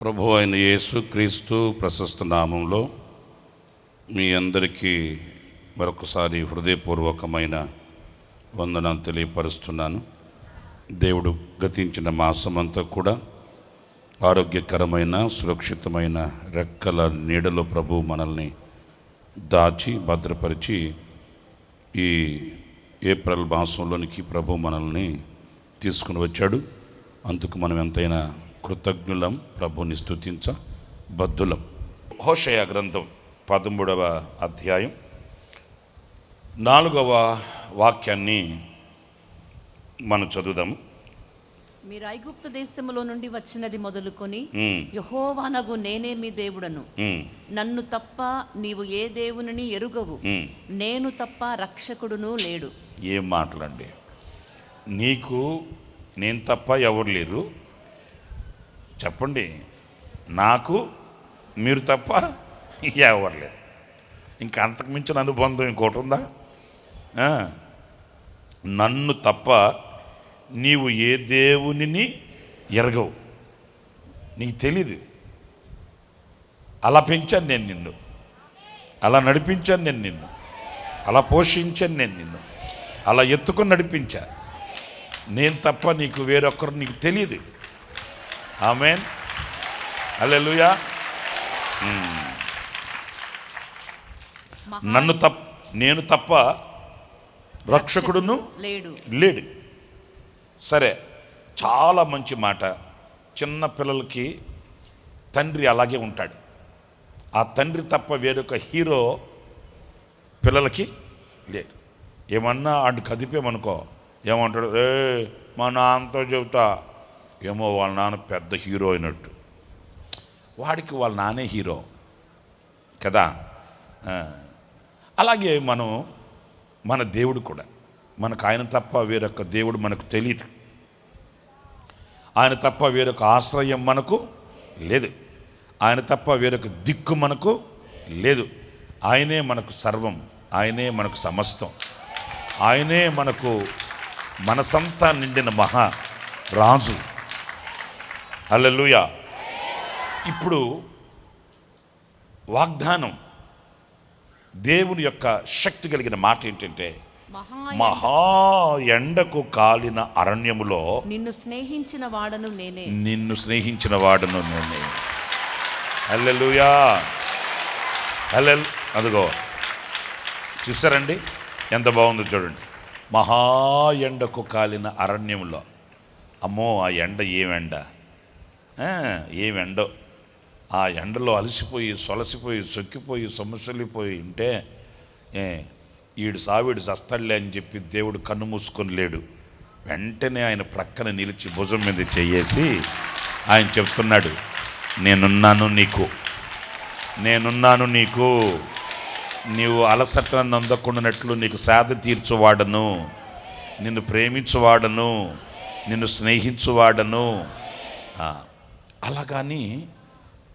ప్రభువు అయిన యేసు క్రీస్తు ప్రశస్త నామంలో మీ అందరికీ మరొకసారి హృదయపూర్వకమైన వందనాలు తెలియపరుస్తున్నాను. దేవుడు గతించిన మాసమంతా కూడా ఆరోగ్యకరమైన సురక్షితమైన రెక్కల నీడలో ప్రభువు మనల్ని దాచి భద్రపరిచి ఈ ఏప్రిల్ మాసంలోనికి ప్రభు మనల్ని తీసుకుని వచ్చాడు. అందుకు మనం ఎంతైనా కృతజ్ఞులం, ప్రభుని స్తుతించ బద్ధులం. హోషేయ గ్రంథం 13వ అధ్యాయం 4వ వాక్యాన్ని మనం చదువుదాము. మీరు ఐగుప్తు దేశములో నుండి వచ్చినది మొదలుకొని యెహోవానగు నేనే మీ దేవుడను, నన్ను తప్ప నీవు ఏ దేవునిని ఎరుగవు, నేను తప్ప రక్షకుడును లేడు. ఏం మాటలండి! నీకు నేను తప్ప ఎవరు లేరు, చెప్పండి. నాకు మీరు తప్ప ఎవరు లేరు. ఇంకా అంతకు మించిన అనుబంధం ఇంకోటి ఉందా? నన్ను తప్ప నీవు ఏ దేవునిని ఎరగవు, నీకు తెలీదు. అలా పెంచాను నేను నిన్ను, అలా నడిపించాను నేను నిన్ను, అలా పోషించాను నేను నిన్ను, అలా ఎత్తుకొని నడిపించా. నేను తప్ప నీకు వేరొక్కరు నీకు తెలియదు. ఆమేన్, హల్లెలూయా. నేను తప్ప రక్షకుడును లేడు. సరే, చాలా మంచి మాట. చిన్న పిల్లలకి తండ్రి అలాగే ఉంటాడు. ఆ తండ్రి తప్ప వేరొక హీరో పిల్లలకి లేడు. ఏమన్నా ఆడు కదిపేమనుకో ఏమంటాడు, మా నాన్నతో చెబుతా, ఏమో వాళ్ళ నాన్న పెద్ద హీరో అయినట్టు. వాడికి వాళ్ళ నాన్నే హీరో కదా. అలాగే మన దేవుడు కూడా, మనకు ఆయన తప్ప వేరొక దేవుడు మనకు తెలియదు. ఆయన తప్ప వేరొక ఆశ్రయం మనకు లేదు. ఆయన తప్ప వేరొక దిక్కు మనకు లేదు. ఆయనే మనకు సర్వం, ఆయనే మనకు సమస్తం, ఆయనే మనకు మనసంతా నిండిన మహా రాజు. హల్లెలూయా. ఇప్పుడు వాగ్దానం, దేవుని యొక్క శక్తి కలిగిన మాట ఏంటంటే, మహా ఎండకు కాలిన అరణ్యములో నిన్ను స్నేహించిన వాడను నేనే, నిన్ను స్నేహించిన వాడను నేనే. హల్లెలూయా. అదిగో చూసారండి ఎంత బాగుందో చూడండి. మహా ఎండకు కాలిన అరణ్యంలో, అమ్మో ఆ ఎండ ఏమెండ, ఏమెండో. ఆ ఎండలో అలసిపోయి సొలసిపోయి సొక్కిపోయి సొమ్మసొల్లిపోయి ఉంటే ఈడు సావిడు చస్తాడులే అని చెప్పి దేవుడు కన్ను మూసుకొని లేడు. వెంటనే ఆయన ప్రక్కన నిలిచి భుజం మీద చెయ్యేసి ఆయన చెప్తున్నాడు, నేనున్నాను నీకు, నేనున్నాను నీకు, నీవు అలసటను అందకుండానట్లు నీకు సేద తీర్చువాడను, నిన్ను ప్రేమించువాడను, నిన్ను స్నేహించువాడను. అలాగని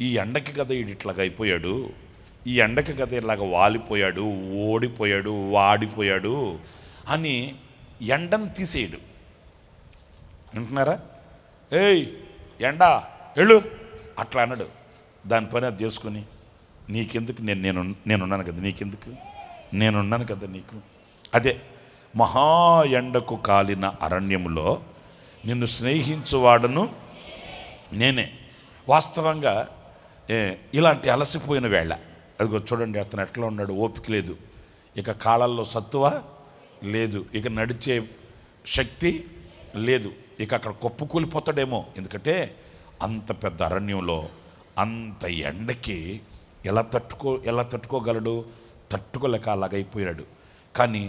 ఈ ఎండకి కదా ఈడు ఇట్లాగ అయిపోయాడు, ఈ ఎండకి కదా ఇలాగ వాలిపోయాడు, ఓడిపోయాడు, వాడిపోయాడు అని ఎండను తీసేయడు. వింటున్నారా? ఏయ్ ఎండా వెళ్ళు అట్లా అన్నాడు. దాని పని అది చేసుకొని, నీకెందుకు, నేనున్నాను కదా నీకెందుకు, నేనున్నాను కదా నీకు. అదే మహా ఎండకు కాలిన అరణ్యములో నిన్ను స్నేహించువాడను నేనే. వాస్తవంగా ఇలాంటి అలసిపోయిన వేళ, అదిగో చూడండి అతను ఎట్లా ఉన్నాడు, ఓపిక లేదు, ఇక కాళ్ళల్లో సత్తువ లేదు, ఇక నడిచే శక్తి లేదు, ఇక అక్కడ కొప్పుకూలిపోతాడేమో. ఎందుకంటే అంత పెద్ద అరణ్యంలో అంత ఎండకి ఎలా తట్టుకోగలడు, తట్టుకోలేక అలాగైపోయాడు. కానీ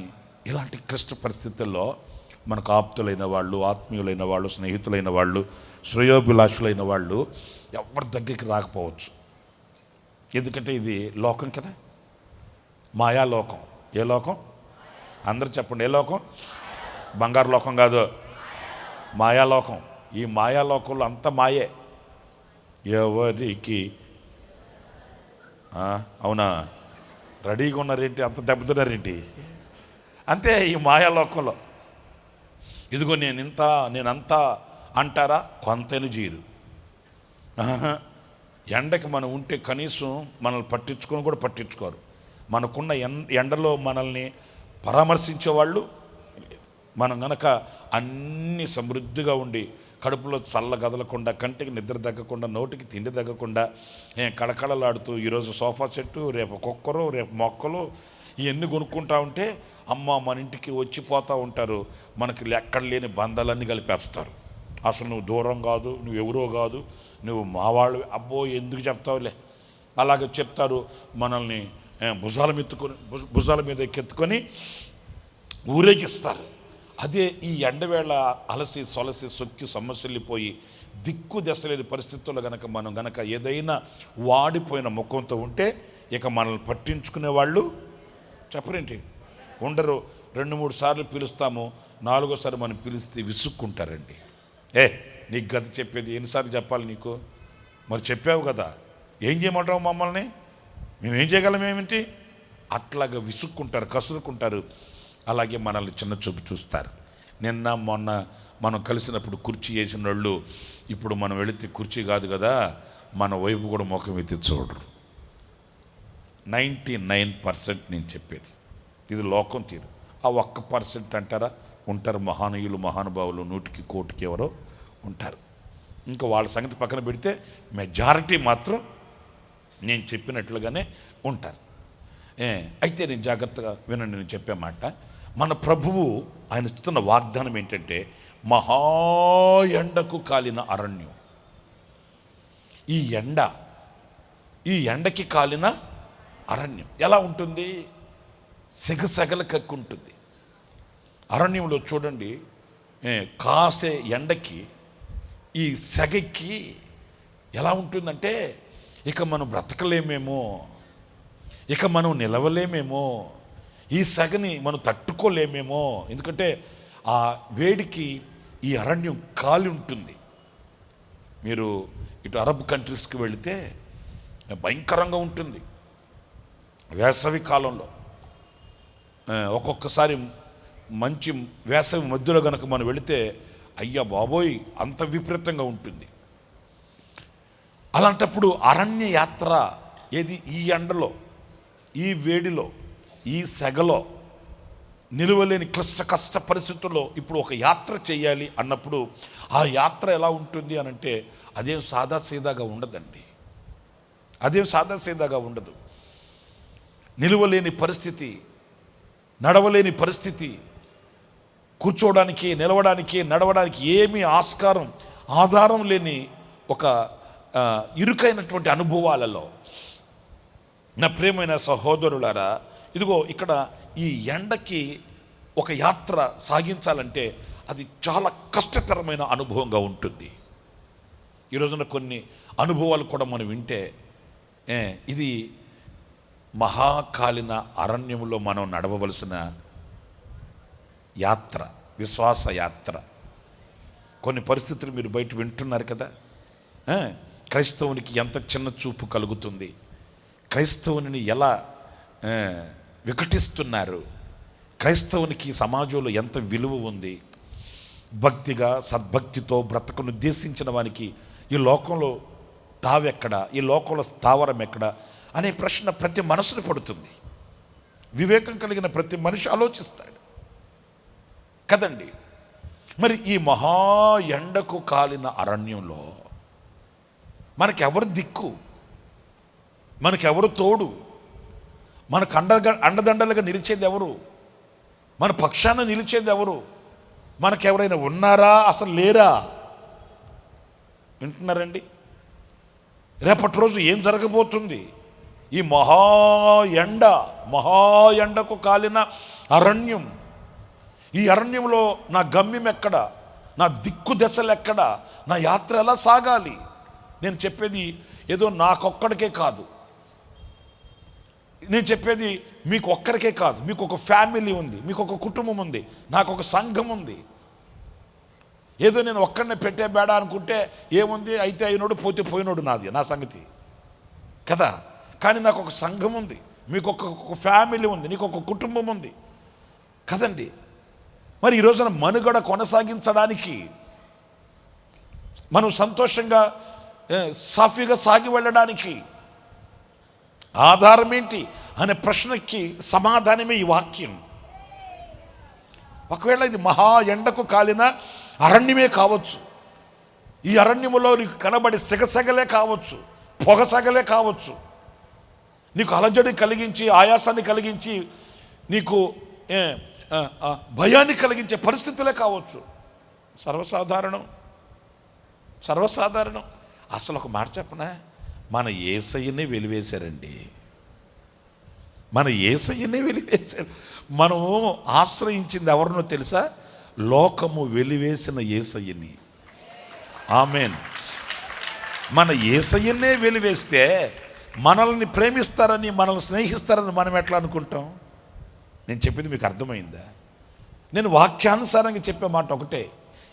ఇలాంటి క్లిష్ట పరిస్థితుల్లో మనకు ఆప్తులైన వాళ్ళు, ఆత్మీయులైన వాళ్ళు, స్నేహితులైన వాళ్ళు, శ్రేయోభిలాషులైన వాళ్ళు ఎవరి దగ్గరికి రాకపోవచ్చు. ఎందుకంటే ఇది లోకం కదా, మాయాలోకం. ఏ లోకం? అందరూ చెప్పండి, ఏ లోకం? బంగారు లోకం కాదు, మాయాలోకం. ఈ మాయాలోకంలో అంత మాయే. ఎవరికి అవునా, రెడీగా ఉన్నారేంటి, అంత దెబ్బతిన్నారేంటి? అంతే ఈ మాయాలోకంలో. ఇదిగో నేనంతా అంటారా, కొంతను జీరు. ఎండకి మనం ఉంటే కనీసం మనల్ని పట్టించుకొని కూడా పట్టించుకోరు. మనకున్న ఎండలో మనల్ని పరామర్శించేవాళ్ళు. మనం గనక అన్నీ సమృద్ధిగా ఉండి కడుపులో చల్ల గదలకుండా, కంటికి నిద్ర తగ్గకుండా, నోటికి తిండి తగ్గకుండా కళకళలాడుతూ ఈరోజు సోఫా సెట్టు, రేపు కుక్కరు, రేపు మొక్కలు ఇవన్నీ కొనుక్కుంటా ఉంటే అమ్మ మన ఇంటికి వచ్చిపోతూ ఉంటారు. మనకి ఎక్కడ లేని బంధాలన్నీ కలిపేస్తారు. అసలు నువ్వు దూరం కాదు, నువ్వు ఎవరో కాదు, నువ్వు మావాళ్ళు, అబ్బో ఎందుకు చెప్తావులే అలాగే చెప్తారు. మనల్ని భుజాల మీద ఎక్కెత్తుకొని ఊరేగిస్తారు. అదే ఈ ఎండవేళ అలసి సొలసి సొక్కి సమస్యలిపోయి దిక్కు దశలేని పరిస్థితుల్లో మనం గనక ఏదైనా వాడిపోయిన ముఖంతో ఉంటే ఇక మనల్ని పట్టించుకునే వాళ్ళు చెప్పరేంటి ఉండరు. 2-3 సార్లు పిలుస్తాము, 4గోసారి మనం పిలిస్తే విసుక్కుంటారండి. నీకు గత చెప్పేది ఎన్నిసార్లు చెప్పాలి నీకు? మరి చెప్పావు కదా, ఏం చేయమంటావు మమ్మల్ని, మేమేం చేయగలం ఏమిటి? అట్లాగా విసుక్కుంటారు, కసురుకుంటారు. అలాగే మనల్ని చిన్న చూపు చూస్తారు. నిన్న మొన్న మనం కలిసినప్పుడు కుర్చీ వేసిన వాళ్ళు ఇప్పుడు మనం వెళితే కుర్చీ కాదు కదా మన వైపు కూడా ముఖం ఎత్తి చూడరు. 99% నేను చెప్పేది ఇది లోకం తీరు. ఆ 1% అంటారా ఉంటారు మహానీయులు, మహానుభావులు 100కి 1,000కి ఎవరో ఉంటారు. ఇంకా వాళ్ళ సంగతి పక్కన పెడితే మెజారిటీ మాత్రం నేను చెప్పినట్లుగానే ఉంటారు. అయితే నేను జాగ్రత్తగా వినండి, నేను చెప్పే మాట. మన ప్రభువు ఆయన ఇస్తున్న వాగ్దానం ఏంటంటే మహా ఎండకు కాలిన అరణ్యం. ఈ ఎండకి కాలిన అరణ్యం ఎలా ఉంటుంది? సెగసెగల కక్కుంటుంది. అరణ్యంలో చూడండి, కాసే ఎండకి ఈ సెగకి ఎలా ఉంటుందంటే ఇక మనం బ్రతకలేమేమో, ఇక మనం నిలవలేమేమో, ఈ సెగని మనం తట్టుకోలేమేమో. ఎందుకంటే ఆ వేడికి ఈ అరణ్యం కాలి ఉంటుంది. మీరు ఇటు అరబ్ కంట్రీస్కి వెళితే భయంకరంగా ఉంటుంది. వేసవి కాలంలో ఒక్కొక్కసారి మంచి వేసవి మధ్యలో కనుక మనం వెళితే అయ్యా బాబోయ్ అంత విపరీతంగా ఉంటుంది. అలాంటప్పుడు అరణ్య యాత్ర ఏది ఈ ఎండలో, ఈ వేడిలో, ఈ సెగలో, నిలువలేని కష్ట పరిస్థితుల్లో ఇప్పుడు ఒక యాత్ర చేయాలి అన్నప్పుడు ఆ యాత్ర ఎలా ఉంటుంది అనంటే అదేం సాదాసీదాగా ఉండదండి. అదేం సాదాసీదాగా ఉండదు. నిలువలేని పరిస్థితి, నడవలేని పరిస్థితి, కూర్చోవడానికి, నిలవడానికి, నడవడానికి ఏమీ ఆధారం లేని ఒక ఇరుకైనటువంటి అనుభవాలలో నా ప్రియమైన సహోదరులారా, ఇదిగో ఇక్కడ ఈ ఎండకి ఒక యాత్ర సాగించాలంటే అది చాలా కష్టతరమైన అనుభవంగా ఉంటుంది. ఈ రోజున కొన్ని అనుభవాలు కూడా మనం వింటే ఇది మహాకాలిన అరణ్యంలో మనం నడవవలసిన యాత్ర, విశ్వాస యాత్ర. కొన్ని పరిస్థితులు మీరు బయట వింటున్నారు కదా. క్రైస్తవునికి ఎంత చిన్న చూపు కలుగుతుంది, క్రైస్తవుని ఎలా వికటిస్తున్నారు, క్రైస్తవునికి సమాజంలో ఎంత విలువ ఉంది, భక్తిగా సద్భక్తితో బ్రతకను ఉద్దేశించిన వానికి ఈ లోకంలో తావెక్కడ, ఈ లోకంలో స్థావరం ఎక్కడ అనే ప్రశ్న ప్రతి మనసును పడుతుంది. వివేకం కలిగిన ప్రతి మనిషి ఆలోచిస్తాడు కదండి. మరి ఈ మహా ఎండకు కాలిన అరణ్యంలో మనకెవరు దిక్కు, మనకెవరు తోడు, మనకు అండదండలుగా నిలిచేది ఎవరు, మన పక్షాన నిలిచేది ఎవరు, మనకెవరైనా ఉన్నారా, అసలు లేరా? వింటున్నారండి? రేపటి రోజు ఏం జరగబోతుంది? ఈ మహా ఎండకు కాలిన అరణ్యం, ఈ అరణ్యంలో నా గమ్యం ఎక్కడ, నా దిక్కు దశలు ఎక్కడ, నా యాత్ర ఎలా సాగాలి? నేను చెప్పేది ఏదో నాకొక్కడికే కాదు, నేను చెప్పేది మీకు ఒక్కరికే కాదు. మీకు ఒక ఫ్యామిలీ ఉంది, మీకు ఒక కుటుంబం ఉంది, నాకు ఒక సంఘం ఉంది. ఏదో నేను ఒక్కడినే పెట్టే బేడా అనుకుంటే ఏముంది, అయితే అయినోడు పోతే పోయినోడు నాది, నా సంగతి కదా. కానీ నాకు ఒక సంఘం ఉంది, మీకు ఒక ఫ్యామిలీ ఉంది, నీకు ఒక కుటుంబం ఉంది కదండి. మరి ఈ రోజున మనుగడ కొనసాగించడానికి, మనం సంతోషంగా సాఫీగా సాగి వెళ్ళడానికి ఆధారం ఏంటి అనే ప్రశ్నకి సమాధానమే ఈ వాక్యం. ఒకవేళ ఇది మహా ఎండకు కాలిన అరణ్యమే కావచ్చు, ఈ అరణ్యములో నీకు కనబడి సెగసెగలే కావచ్చు, పొగసగలే కావచ్చు, నీకు అలజడి కలిగించి ఆయాసాన్ని కలిగించి నీకు భయాన్ని కలిగించే పరిస్థితులే కావచ్చు. సర్వసాధారణం. అసలు ఒక మాట చెప్పనా, మన యేసయ్యనే వెలివేశారండి. మన యేసయ్యనే వెలివేశారు. మనము ఆశ్రయించింది ఎవరినో తెలుసా? లోకము వెలివేసిన యేసయ్యని. ఆమేన్. మన యేసయ్యనే వెలివేస్తే మనల్ని ప్రేమిస్తారని, మనల్ని స్నేహిస్తారని మనం ఎట్లా అనుకుంటాం? నేను చెప్పింది మీకు అర్థమైందా? నేను వాక్యానుసారంగా చెప్పే మాట ఒకటే,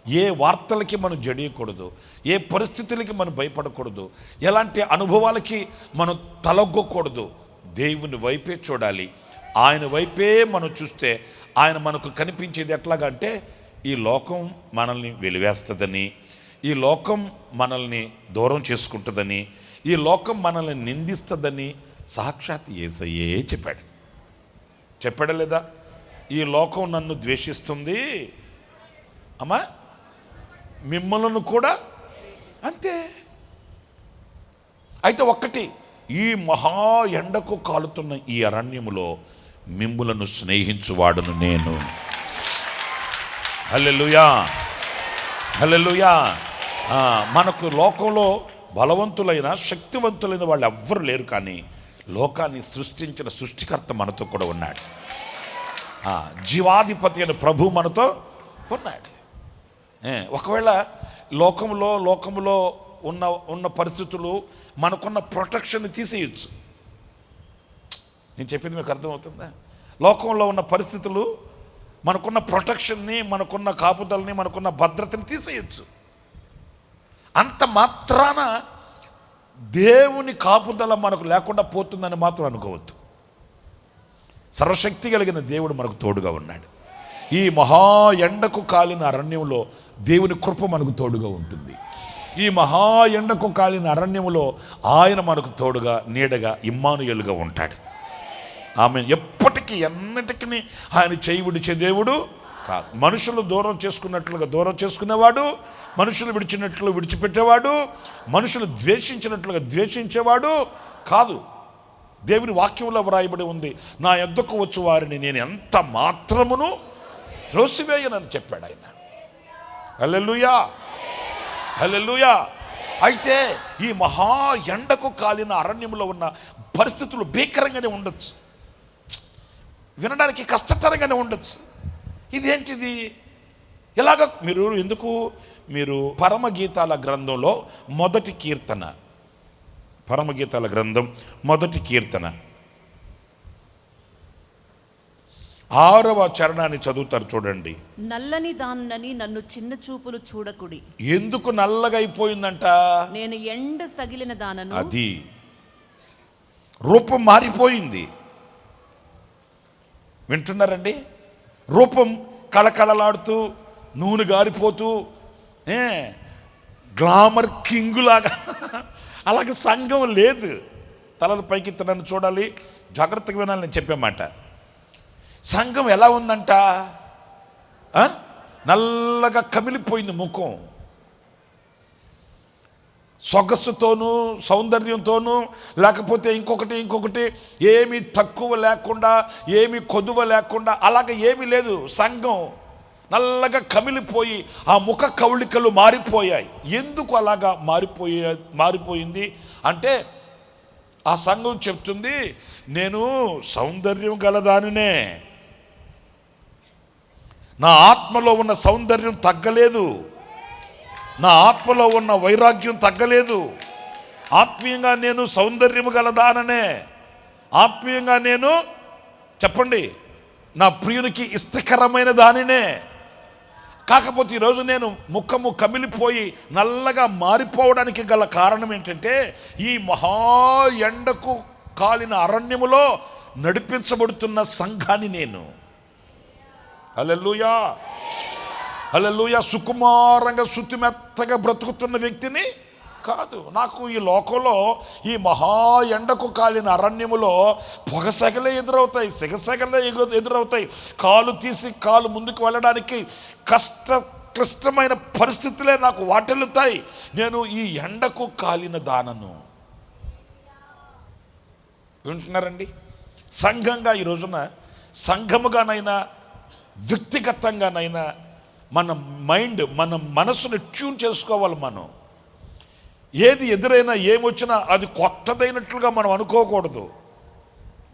ఏ వార్తలకి మనం జడియకూడదు, ఏ పరిస్థితులకి మనం భయపడకూడదు, ఎలాంటి అనుభవాలకి మనం తలొగ్గకూడదు. దేవుని వైపే చూడాలి. ఆయన వైపే మనం చూస్తే ఆయన మనకు కనిపించేది ఎట్లాగంటే, ఈ లోకం మనల్ని వెలివేస్తుందని, ఈ లోకం మనల్ని దూరం చేసుకుంటుందని, ఈ లోకం మనల్ని నిందిస్తుందని సాక్షాత్ యేసయ్యే చెప్పాడా లేదా? ఈ లోకం నన్ను ద్వేషిస్తుంది అమ్మా, మిమ్మల్ని కూడా అంతే. అయితే ఒక్కటి, ఈ మహా ఎండకు కాలుతున్న ఈ అరణ్యములో మిమ్ములను స్నేహించువాడును నేను. హల్లెలూయా, హల్లెలూయా. మనకు లోకంలో బలవంతులైన శక్తివంతులైన వాళ్ళు ఎవ్వరు లేరు, కానీ లోకాన్ని సృష్టించిన సృష్టికర్త మనతో కూడా ఉన్నాడు. జీవాధిపతి అయిన ప్రభు మనతో ఉన్నాడు. ఒకవేళ లోకములో ఉన్న పరిస్థితులు మనకున్న ప్రొటెక్షన్ తీసేయచ్చు. నేను చెప్పింది మీకు అర్థమవుతుందా? లోకంలో ఉన్న పరిస్థితులు మనకున్న ప్రొటెక్షన్ని, మనకున్న కాపుదలని, మనకున్న భద్రతని తీసేయచ్చు. అంత మాత్రాన దేవుని కాపుదల మనకు లేకుండా పోతుందని మాత్రం అనుకోవద్దు. సర్వశక్తి కలిగిన దేవుడు మనకు తోడుగా ఉన్నాడు. ఈ మహా ఎండకు కాలిన అరణ్యంలో దేవుని కృప మనకు తోడుగా ఉంటుంది. ఈ మహా ఎండకు కాలిన అరణ్యములో ఆయన మనకు తోడుగా, నీడగా, ఇమ్మానుయేలుగా ఉంటాడు. ఆమె ఎప్పటికీ ఎన్నటికీ ఆయన చేయి విడిచే దేవుడు కాదు. మనుషులు దూరం చేసుకున్నట్లుగా దూరం చేసుకునేవాడు, మనుషులు విడిచినట్లు విడిచిపెట్టేవాడు, మనుషులు ద్వేషించినట్లుగా ద్వేషించేవాడు కాదు. దేవుని వాక్యంలో వ్రాయబడి ఉంది, నా యొద్దకు వచ్చు వారిని నేను ఎంత మాత్రమును త్రోసివేయనని చెప్పాడు ఆయన. హల్లెలూయా, హల్లెలూయా. అయితే ఈ మహా ఎండకు కాలిన అరణ్యంలో ఉన్న పరిస్థితులు భీకరంగానే ఉండొచ్చు, వినడానికి కష్టతరంగానే ఉండొచ్చు. ఇదేంటిది ఇలాగ? మీరు పరమగీతాల గ్రంథంలో మొదటి కీర్తన, పరమగీతాల గ్రంథం మొదటి కీర్తన 6వ చరణాన్ని చదువుతారు చూడండి. నల్లని దాన్నని నన్ను చిన్న చూపులు చూడకుడి. ఎందుకు నల్లగా అయిపోయిందంట? నేను ఎండ తగిలిన దానను. అది రూపం మారిపోయింది. వింటున్నారండి? రూపం కళకళలాడుతూ, నూనె గారిపోతూ, గ్లామర్ కింగ్ లాగా. అలాగే సంఘం లేదు. తలలు పైకి నన్ను చూడాలి, జాగ్రత్తగా వినాలి నేను చెప్పే మాట. సంఘం ఎలా ఉందంట? నల్లగా కమిలిపోయింది ముఖం. సొగస్సుతోనూ సౌందర్యంతోనూ, లేకపోతే ఇంకొకటి ఏమీ తక్కువ లేకుండా, ఏమీ కొదువ లేకుండా, అలాగ ఏమీ లేదు. సంఘం నల్లగా కమిలిపోయి ఆ ముఖ కవళికలు మారిపోయాయి. ఎందుకు అలాగా మారిపోయింది అంటే, ఆ సంఘం చెప్తుంది, నేను సౌందర్యం గలదానినే, నా ఆత్మలో ఉన్న సౌందర్యం తగ్గలేదు, నా ఆత్మలో ఉన్న వైరాగ్యం తగ్గలేదు, ఆత్మీయంగా నేను సౌందర్యము గలదాననే, ఆత్మీయంగా నేను చెప్పండి నా ప్రియునికి ఇష్టకరమైన దానినే. కాకపోతే ఈరోజు నేను ముఖము కమిలిపోయి నల్లగా మారిపోవడానికి గల కారణం ఏంటంటే, ఈ మహా ఎండకు కాలిన అరణ్యములో నడిపించబడుతున్న సంఘాన్ని నేను. హల్లెలూయా, హల్లెలూయా. సుకుమారంగా శుతిమెత్తగా బ్రతుకుతున్న వ్యక్తిని కాదు. నాకు ఈ లోకంలో ఈ మహా ఎండకు కాలిన అరణ్యములో పొగసెగలే ఎదురవుతాయి, సిగసెగలే ఎదురవుతాయి. కాలు తీసి కాలు ముందుకు వెళ్ళడానికి క్లిష్టమైన పరిస్థితులే నాకు వాటిల్లుతాయి. నేను ఈ ఎండకు కాలిన దానను. వింటున్నారండి? సంఘంగా ఈ రోజున సంఘముగానైనా వ్యక్తిగతంగానైనా మన మైండ్, మన మనసుని ట్యూన్ చేసుకోవాలి. మనం ఏది ఎదురైనా ఏమొచ్చినా అది కొత్తదైనట్లుగా మనం అనుకోకూడదు.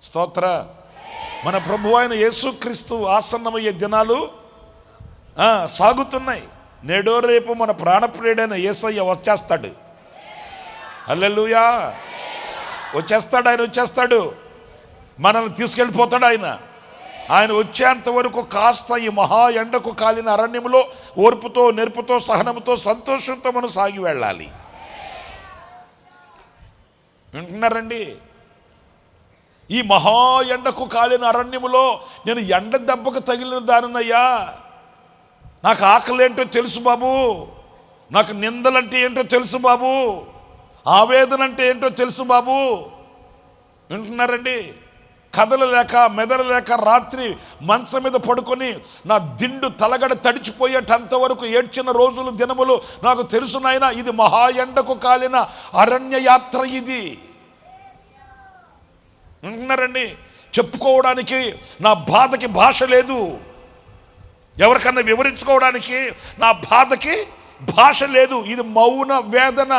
స్తోత్ర. మన ప్రభువు అయిన యేసుక్రీస్తు ఆసన్నమయ్యే దినాలు సాగుతున్నాయి. నేడో రేపు మన ప్రాణప్రియుడైన యేసయ్య వచ్చేస్తాడు. హల్లెలూయా. వచ్చేస్తాడు. ఆయన వచ్చేస్తాడు, మనల్ని తీసుకెళ్ళిపోతాడు. ఆయన వచ్చేంత వరకు కాస్త ఈ మహా ఎండకు కాలిన అరణ్యములో ఓర్పుతో, నెరుపుతో, సహనముతో, సంతోషంతో మనం సాగి వెళ్ళాలి. వింటున్నారండి? ఈ మహా ఎండకు కాలిన అరణ్యములో నేను ఎండ దెబ్బకు తగిలిన దానినయ్యా. నాకు ఆకలి ఏంటో తెలుసు బాబు, నాకు నిందలంటే ఏంటో తెలుసు బాబు, ఆవేదన అంటే ఏంటో తెలుసు బాబు. వింటున్నారండి? కదలలేక మెదలలేక రాత్రి మంచం మీద పడుకొని నా దిండు తలగడ తడిచిపోయేటంత వరకు ఏడ్చిన రోజులు, దినములు నాకు తెలుసు నాయన. ఇది మహా ఎండకు కాలిన అరణ్య యాత్ర ఇది. వింటున్నారండి? చెప్పుకోవడానికి నా బాధకి భాష లేదు. ఎవరికన్నా వివరించుకోవడానికి నా బాధకి భాష లేదు. ఇది మౌన వేదన,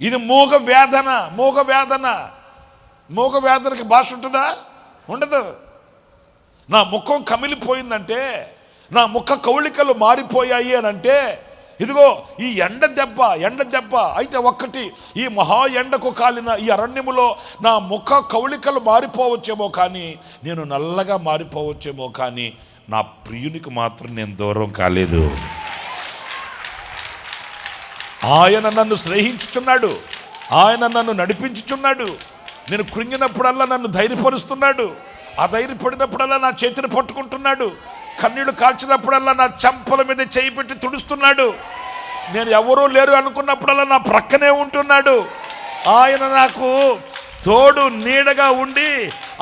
ఇది మూగ వేదన. మూగ వేదనకి భాష ఉంటుందా? ఉండదు. నా ముఖం కమిలిపోయిందంటే, నా ముఖ కౌళికలు మారిపోయాయి అని అంటే, ఇదిగో ఈ ఎండ దెబ్బ. అయితే ఒక్కటి, ఈ మహా ఎండకు కాలిన ఈ అరణ్యములో నా ముఖ కౌళికలు మారిపోవచ్చేమో కానీ, నేను నల్లగా మారిపోవచ్చేమో కానీ, నా ప్రియునికి మాత్రం నేను దూరం కాలేదు. ఆయన నన్ను స్నేహించుచున్నాడు, ఆయన నన్ను నడిపించుచున్నాడు. నేను కృంగినప్పుడల్లా నన్ను ధైర్యపరుస్తున్నాడు. ఆ ధైర్యపడినప్పుడల్లా నా చేతిని పట్టుకుంటున్నాడు. కన్నీళ్లు కాల్చినప్పుడల్లా నా చెంపల మీద చేయి పెట్టి తుడుస్తున్నాడు. నేను ఎవరూ లేరు అనుకున్నప్పుడల్లా నా ప్రక్కనే ఉంటున్నాడు. ఆయన నాకు తోడు నీడగా ఉండి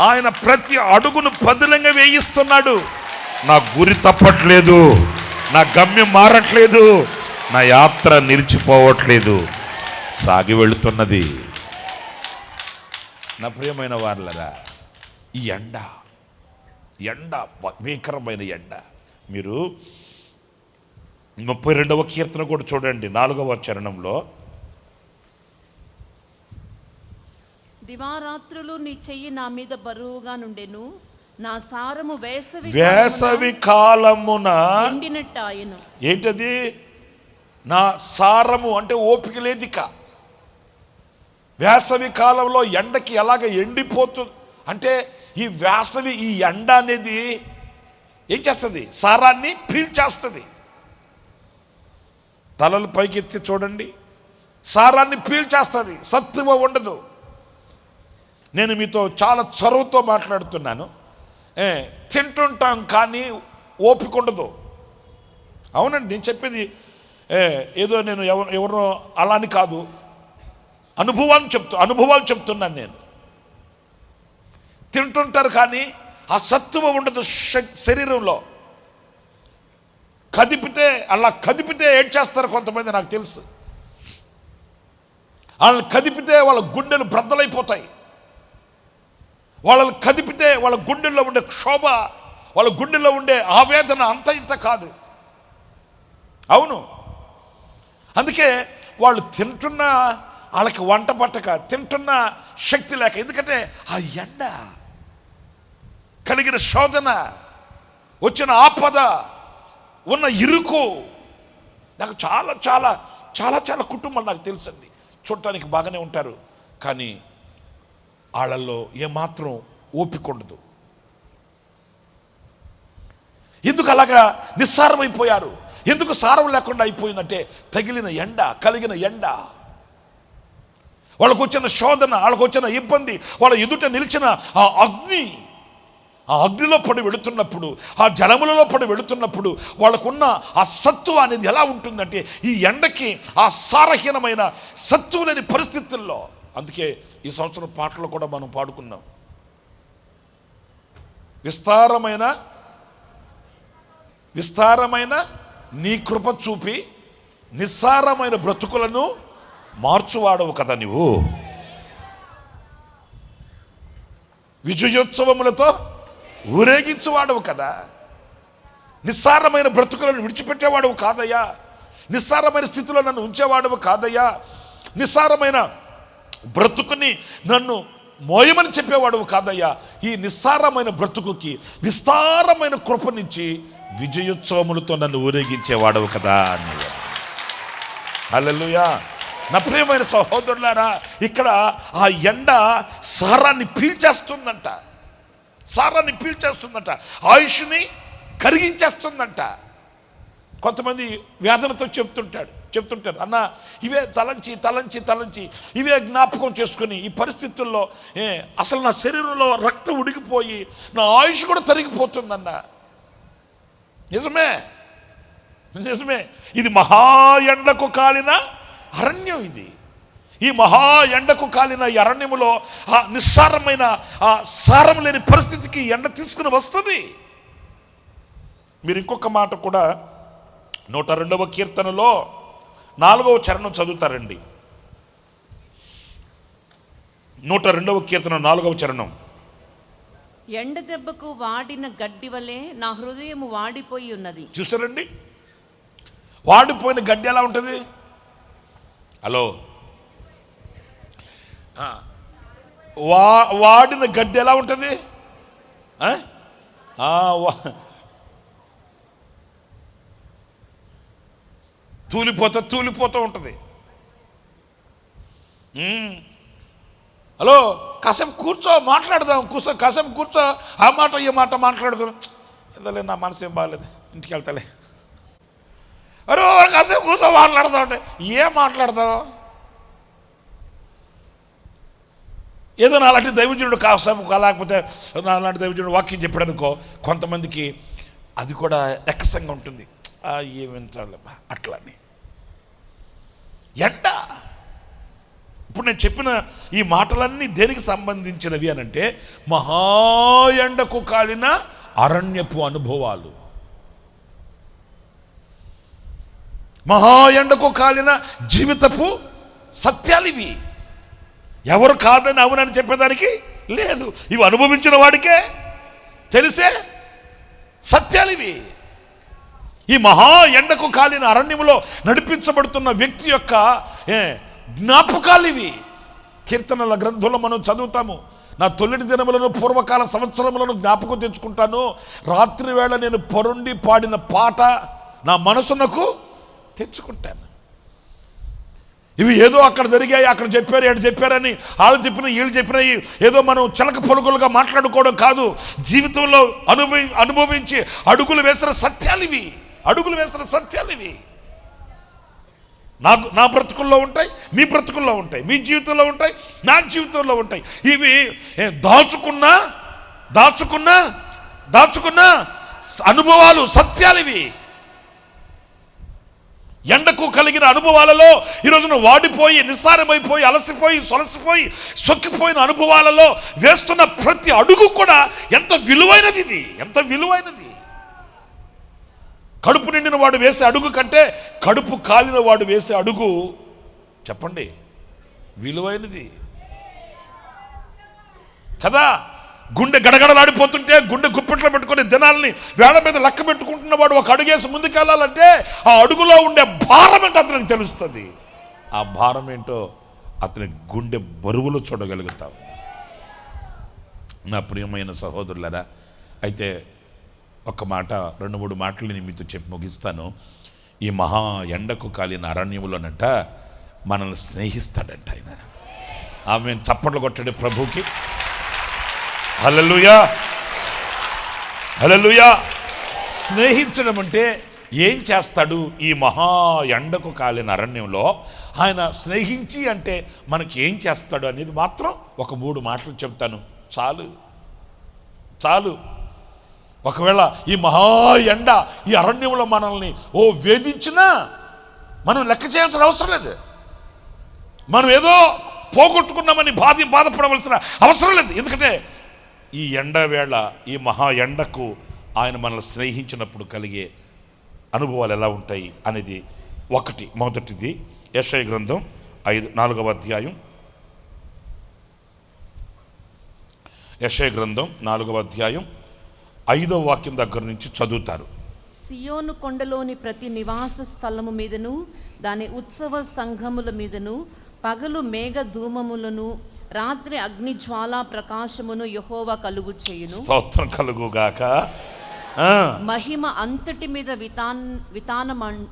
ఆయన ప్రతి అడుగును పదిలంగా వేయిస్తున్నాడు. నా గురి తప్పట్లేదు, నా గమ్యం మారట్లేదు, నా యాత్ర నిలిచిపోవట్లేదు, సాగి వెళుతున్నది. నా ప్రియమైన వారలారా, ఈ ఎండ భీకరమైన ఎండ. మీరు 32వ కీర్తన కూడా చూడండి, 4వ చరణంలో, దివారాత్రులు నీ చెయ్యి నా మీద బరువుగా నుండెను, నా సారము వేసవి కాలమున ఎండినట్టాయెను. ఏంటది? నా సారము అంటే ఓపిక లేదిక. వేసవి కాలంలో ఎండకి ఎలాగ ఎండిపోతుంది అంటే, ఈ వేసవి, ఈ ఎండ అనేది ఏం చేస్తుంది? సారాన్ని పీల్చేస్తుంది. తలలు పైకెత్తి చూడండి, సారాన్ని పీల్చేస్తుంది, సత్తువ ఉండదు. నేను మీతో చాలా చొరవతో మాట్లాడుతున్నాను. తింటుంటాం కానీ ఓపిక ఉండదు. అవునండి, నేను చెప్పేది ఏదో నేను ఎవరో అలా అని కాదు, అనుభవాలు చెప్తున్నాను నేను. తింటుంటారు కానీ ఆ సత్తువ ఉండదు శరీరంలో. కదిపితే ఏడ్చేస్తారు కొంతమంది, నాకు తెలుసు. వాళ్ళని కదిపితే వాళ్ళ గుండెలు బ్రద్దలైపోతాయి. వాళ్ళని కదిపితే వాళ్ళ గుండెల్లో ఉండే క్షోభ, వాళ్ళ గుండెల్లో ఉండే ఆవేదన అంత ఇంత కాదు. అవును, అందుకే వాళ్ళు తింటున్నా వాళ్ళకి వంట పట్టక, తింటున్న శక్తి లేక. ఎందుకంటే ఆ ఎండ, కలిగిన శోధన, వచ్చిన ఆపద, ఉన్న ఇరుకు. నాకు చాలా చాలా చాలా చాలా కుటుంబాలు నాకు తెలుసండి. చూడటానికి బాగానే ఉంటారు కానీ వాళ్ళల్లో ఏమాత్రం ఓపిక ఉండదు. ఎందుకు అలాగా నిస్సారమైపోయారు? ఎందుకు సారం లేకుండా అయిపోయిందంటే, తగిలిన ఎండ, కలిగిన ఎండ, వాళ్ళకు వచ్చిన శోధన, వాళ్ళకు వచ్చిన ఇబ్బంది, వాళ్ళ ఎదుట నిలిచిన ఆ అగ్ని. ఆ అగ్నిలో పడి వెళుతున్నప్పుడు, ఆ జలములలో పడి వెళుతున్నప్పుడు వాళ్ళకున్న ఆ సత్తువ అనేది ఎలా ఉంటుందంటే, ఈ ఎండకి ఆ సారహీనమైన సత్తువ లేని పరిస్థితుల్లో. అందుకే ఈ సంవత్సరం పాటలు కూడా మనం పాడుకున్నాం. విస్తారమైన నీ కృప చూపి నిస్సారమైన బ్రతుకులను మార్చువాడవు కదా నీవు. విజయోత్సవములతో ఊరేగించువాడవు కదా. నిస్సారమైన బ్రతుకులను విడిచిపెట్టేవాడవు కాదయ్యా. నిస్సారమైన స్థితిలో నన్ను ఉంచేవాడవు కాదయ్యా. నిస్సారమైన బ్రతుకుని నన్ను మోయమని చెప్పేవాడవు కాదయ్యా. ఈ నిస్సారమైన బ్రతుకుకి విస్తారమైన కృప నుంచి విజయోత్సవములతో నన్ను ఊరేగించేవాడవు కదా అన్నయ్య. హల్లెలూయా. నా ప్రియమైన సహోదరులారా, ఇక్కడ ఆ ఎండ సారాన్ని పీల్చేస్తుందంట. ఆయుష్ని కరిగించేస్తుందంట. కొంతమంది వేదనతో చెప్తుంటారు, అన్న ఇవే తలంచి ఇవే జ్ఞాపకం చేసుకుని ఈ పరిస్థితుల్లో అసలు నా శరీరంలో రక్తం ఉడికిపోయి నా ఆయుష్ కూడా తరిగిపోతుందన్న. నిజమే. ఇది మహా ఎండకు కాలిన అరణ్యం. ఈ మహా ఎండకు కాలిన ఈ అరణ్యములో ఆ నిస్సారమైన ఆ సారం లేని పరిస్థితికి ఎండ తీసుకుని వస్తుంది. మీరు ఇంకొక మాట కూడా 102వ కీర్తనలో 4వ చరణం చదువుతారండి. 102వ కీర్తన 4వ చరణం. ఎండ దెబ్బకు వాడిన గడ్డి వలె నా హృదయము వాడిపోయి ఉన్నది. చూసారండి, వాడిపోయిన గడ్డి ఎలా ఉంటుంది? హలో, వాడిన గడ్డి ఎలా ఉంటుంది? తూలిపోతూ ఉంటుంది. హలో, కాసేపు మాట్లాడదాం. కాసేపు కూర్చో, ఆ మాట ఈ మాట మాట్లాడుకుందాం. ఏదోలే, నా మనసు ఏం బాగాలేదు, ఇంటికి వెళ్తాలే. అరే కాసేపు కూర్చో మాట్లాడదాం అంటే ఏం మాట్లాడతావు? ఏదో నాలాంటి దైవజనుడు కాసేపు లేకపోతే నాలాంటి దైవజనుడు వాక్యం చెప్పాడనుకో, కొంతమందికి అది కూడా ఎక్కసంగా ఉంటుంది. ఏమింటారు అట్లా అని. ఎండ, ఇప్పుడు నేను చెప్పిన ఈ మాటలన్నీ దేనికి సంబంధించినవి అనంటే, మహా ఎండకు కాలిన అరణ్యపు అనుభవాలు, మహా ఎండకు కాలిన జీవితపు సత్యాలు ఇవి. ఎవరు కాదని అవునని చెప్పేదానికి లేదు. ఇవి అనుభవించిన వాడికే తెలిసే సత్యాలు ఇవి. ఈ మహా ఎండకు కాలిన అరణ్యములో నడిపించబడుతున్న వ్యక్తి యొక్క జ్ఞాపకాలు ఇవి. కీర్తనల గ్రంథంలో మనం చదువుతాము, నా తొలిటి దినములను పూర్వకాల సంవత్సరములను జ్ఞాపకం తెచ్చుకుంటాను. రాత్రి వేళ నేను పరుండి పాడిన పాట నా మనసునకు తెచ్చుకుంటాను. ఇవి ఏదో అక్కడ జరిగాయి, అక్కడ చెప్పారు, ఎక్కడ చెప్పారని వాళ్ళు చెప్పిన వీళ్ళు చెప్పినవి ఏదో మనం చిలక పొలుగులుగా మాట్లాడుకోవడం కాదు. జీవితంలో అనుభవించి అడుగులు వేసిన సత్యాలు ఇవి. నా బ్రతుకుల్లో ఉంటాయి, మీ బ్రతుకుల్లో ఉంటాయి, మీ జీవితంలో ఉంటాయి, నా జీవితంలో ఉంటాయి. ఇవి దాచుకున్న అనుభవాలు, సత్యాలు ఇవి. ఎండకు కలిగిన అనుభవాలలో ఈరోజున వాడిపోయి, నిస్సారమైపోయి, అలసిపోయి, సొలసిపోయి, సొక్కిపోయిన అనుభవాలలో వేస్తున్న ప్రతి అడుగు కూడా ఎంత విలువైనది. కడుపు నిండిన వాడు వేసే అడుగు కంటే కడుపు కాలిన వాడు వేసే అడుగు, చెప్పండి, విలువైనది కదా. గుండె గడగడలాడిపోతుంటే గుండె గుప్పెట్లో పెట్టుకుని దినాల్ని వేళ మీద లెక్క పెట్టుకుంటున్న వాడు ఒక అడుగేసి ముందుకెళ్ళాలంటే ఆ అడుగులో ఉండే భారం ఏంటో అతనికి తెలుస్తుంది. ఆ భారం ఏంటో అతని గుండె బరువులు చూడగలుగుతాం. నా ప్రియమైన సహోదరులారా, అయితే ఒక మాట, 2-3 మాటలు నేను మీతో చెప్పి ముగిస్తాను. ఈ మహా ఎండకు కాలిన అరణ్యములోనంట మనల్ని స్నేహిస్తాడంట ఆయన. ఆమె చప్పట్లు కొట్టాడు ప్రభుకి. హల్లెలూయా. స్నేహించడం అంటే ఏం చేస్తాడు? ఈ మహా ఎండకు కాలిన అరణ్యంలో ఆయన స్నేహించి అంటే మనకి ఏం చేస్తాడు అనేది మాత్రం ఒక 3 మాటలు చెప్తాను. చాలు. ఒకవేళ ఈ మహా ఎండ ఈ అరణ్యంలో మనల్ని వేధించినా మనం లెక్క చేయాల్సిన అవసరం లేదు. మనం ఏదో పోగొట్టుకున్నామని బాధపడవలసిన అవసరం లేదు. ఎందుకంటే ఈ ఎండ వేళ ఈ మహా ఎండకు ఆయన మనల్ని స్నేహించినప్పుడు కలిగే అనుభవాలు ఎలా ఉంటాయి అనేది మొదటిది యెషయా గ్రంథం 4వ అధ్యాయం. యెషయా గ్రంథం 4వ అధ్యాయం 5వ వాక్యం దగ్గర నుంచి చదువుతారు. సియోను కొండలోని ప్రతి నివాస స్థలము మీదను దాని ఉత్సవ సంఘముల మీదను పగలు మేఘ ధూమములను రాత్రి అగ్ని జ్వాలా ప్రకాశమును యెహోవా కలుగు చేయును. స్తోత్రం కలుగుగాక. మహిమ అంతటి మీద వితానముండును.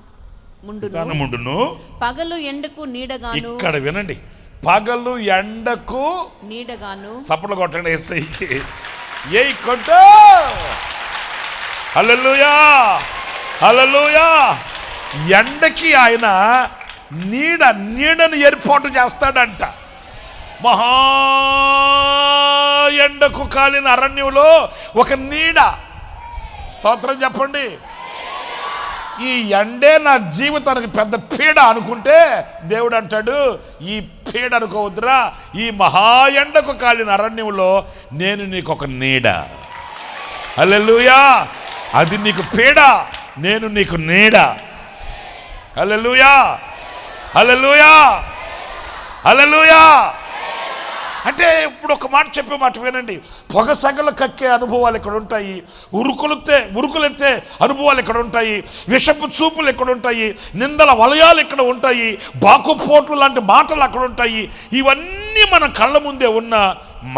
పగలు ఎండకు నీడగాను. ఇక్కడ వినండి, పగలు ఎండకు నీడగాను. సపట్లు కొట్టండి యేసయ్యకి. ఏయ్ కొట్టు. హల్లెలూయా హల్లెలూయా. ఎండకి ఆయన నీడను ఏర్పాటు చేస్తాడంట. మహా ఎండకు కాలిన అరణ్యంలో ఒక నీడ. స్తోత్రం చెప్పండి. ఈ ఎండే నా జీవితానికి పెద్ద పీడ అనుకుంటే దేవుడు అంటాడు, ఈ పీడ అనుకోవద్దురా, ఈ మహా ఎండకు కాలిన అరణ్యంలో నేను నీకు ఒక నీడ. హల్లెలూయా. అది నీకు పీడ, నేను నీకు నీడ. హల్లెలూయా హల్లెలూయా హల్లెలూయా. అంటే ఇప్పుడు ఒక మాట చెప్పే మాట వినండి. పొగ సగలు కక్కే అనుభవాలు ఇక్కడ ఉంటాయి, ఉరుకులెత్తే అనుభవాలు ఇక్కడ ఉంటాయి, విషపు చూపులు ఇక్కడ ఉంటాయి, నిందల వలయాలు ఇక్కడ ఉంటాయి, బాకుపోట్లు లాంటి మాటలు అక్కడ ఉంటాయి. ఇవన్నీ మన కళ్ళ ముందే ఉన్న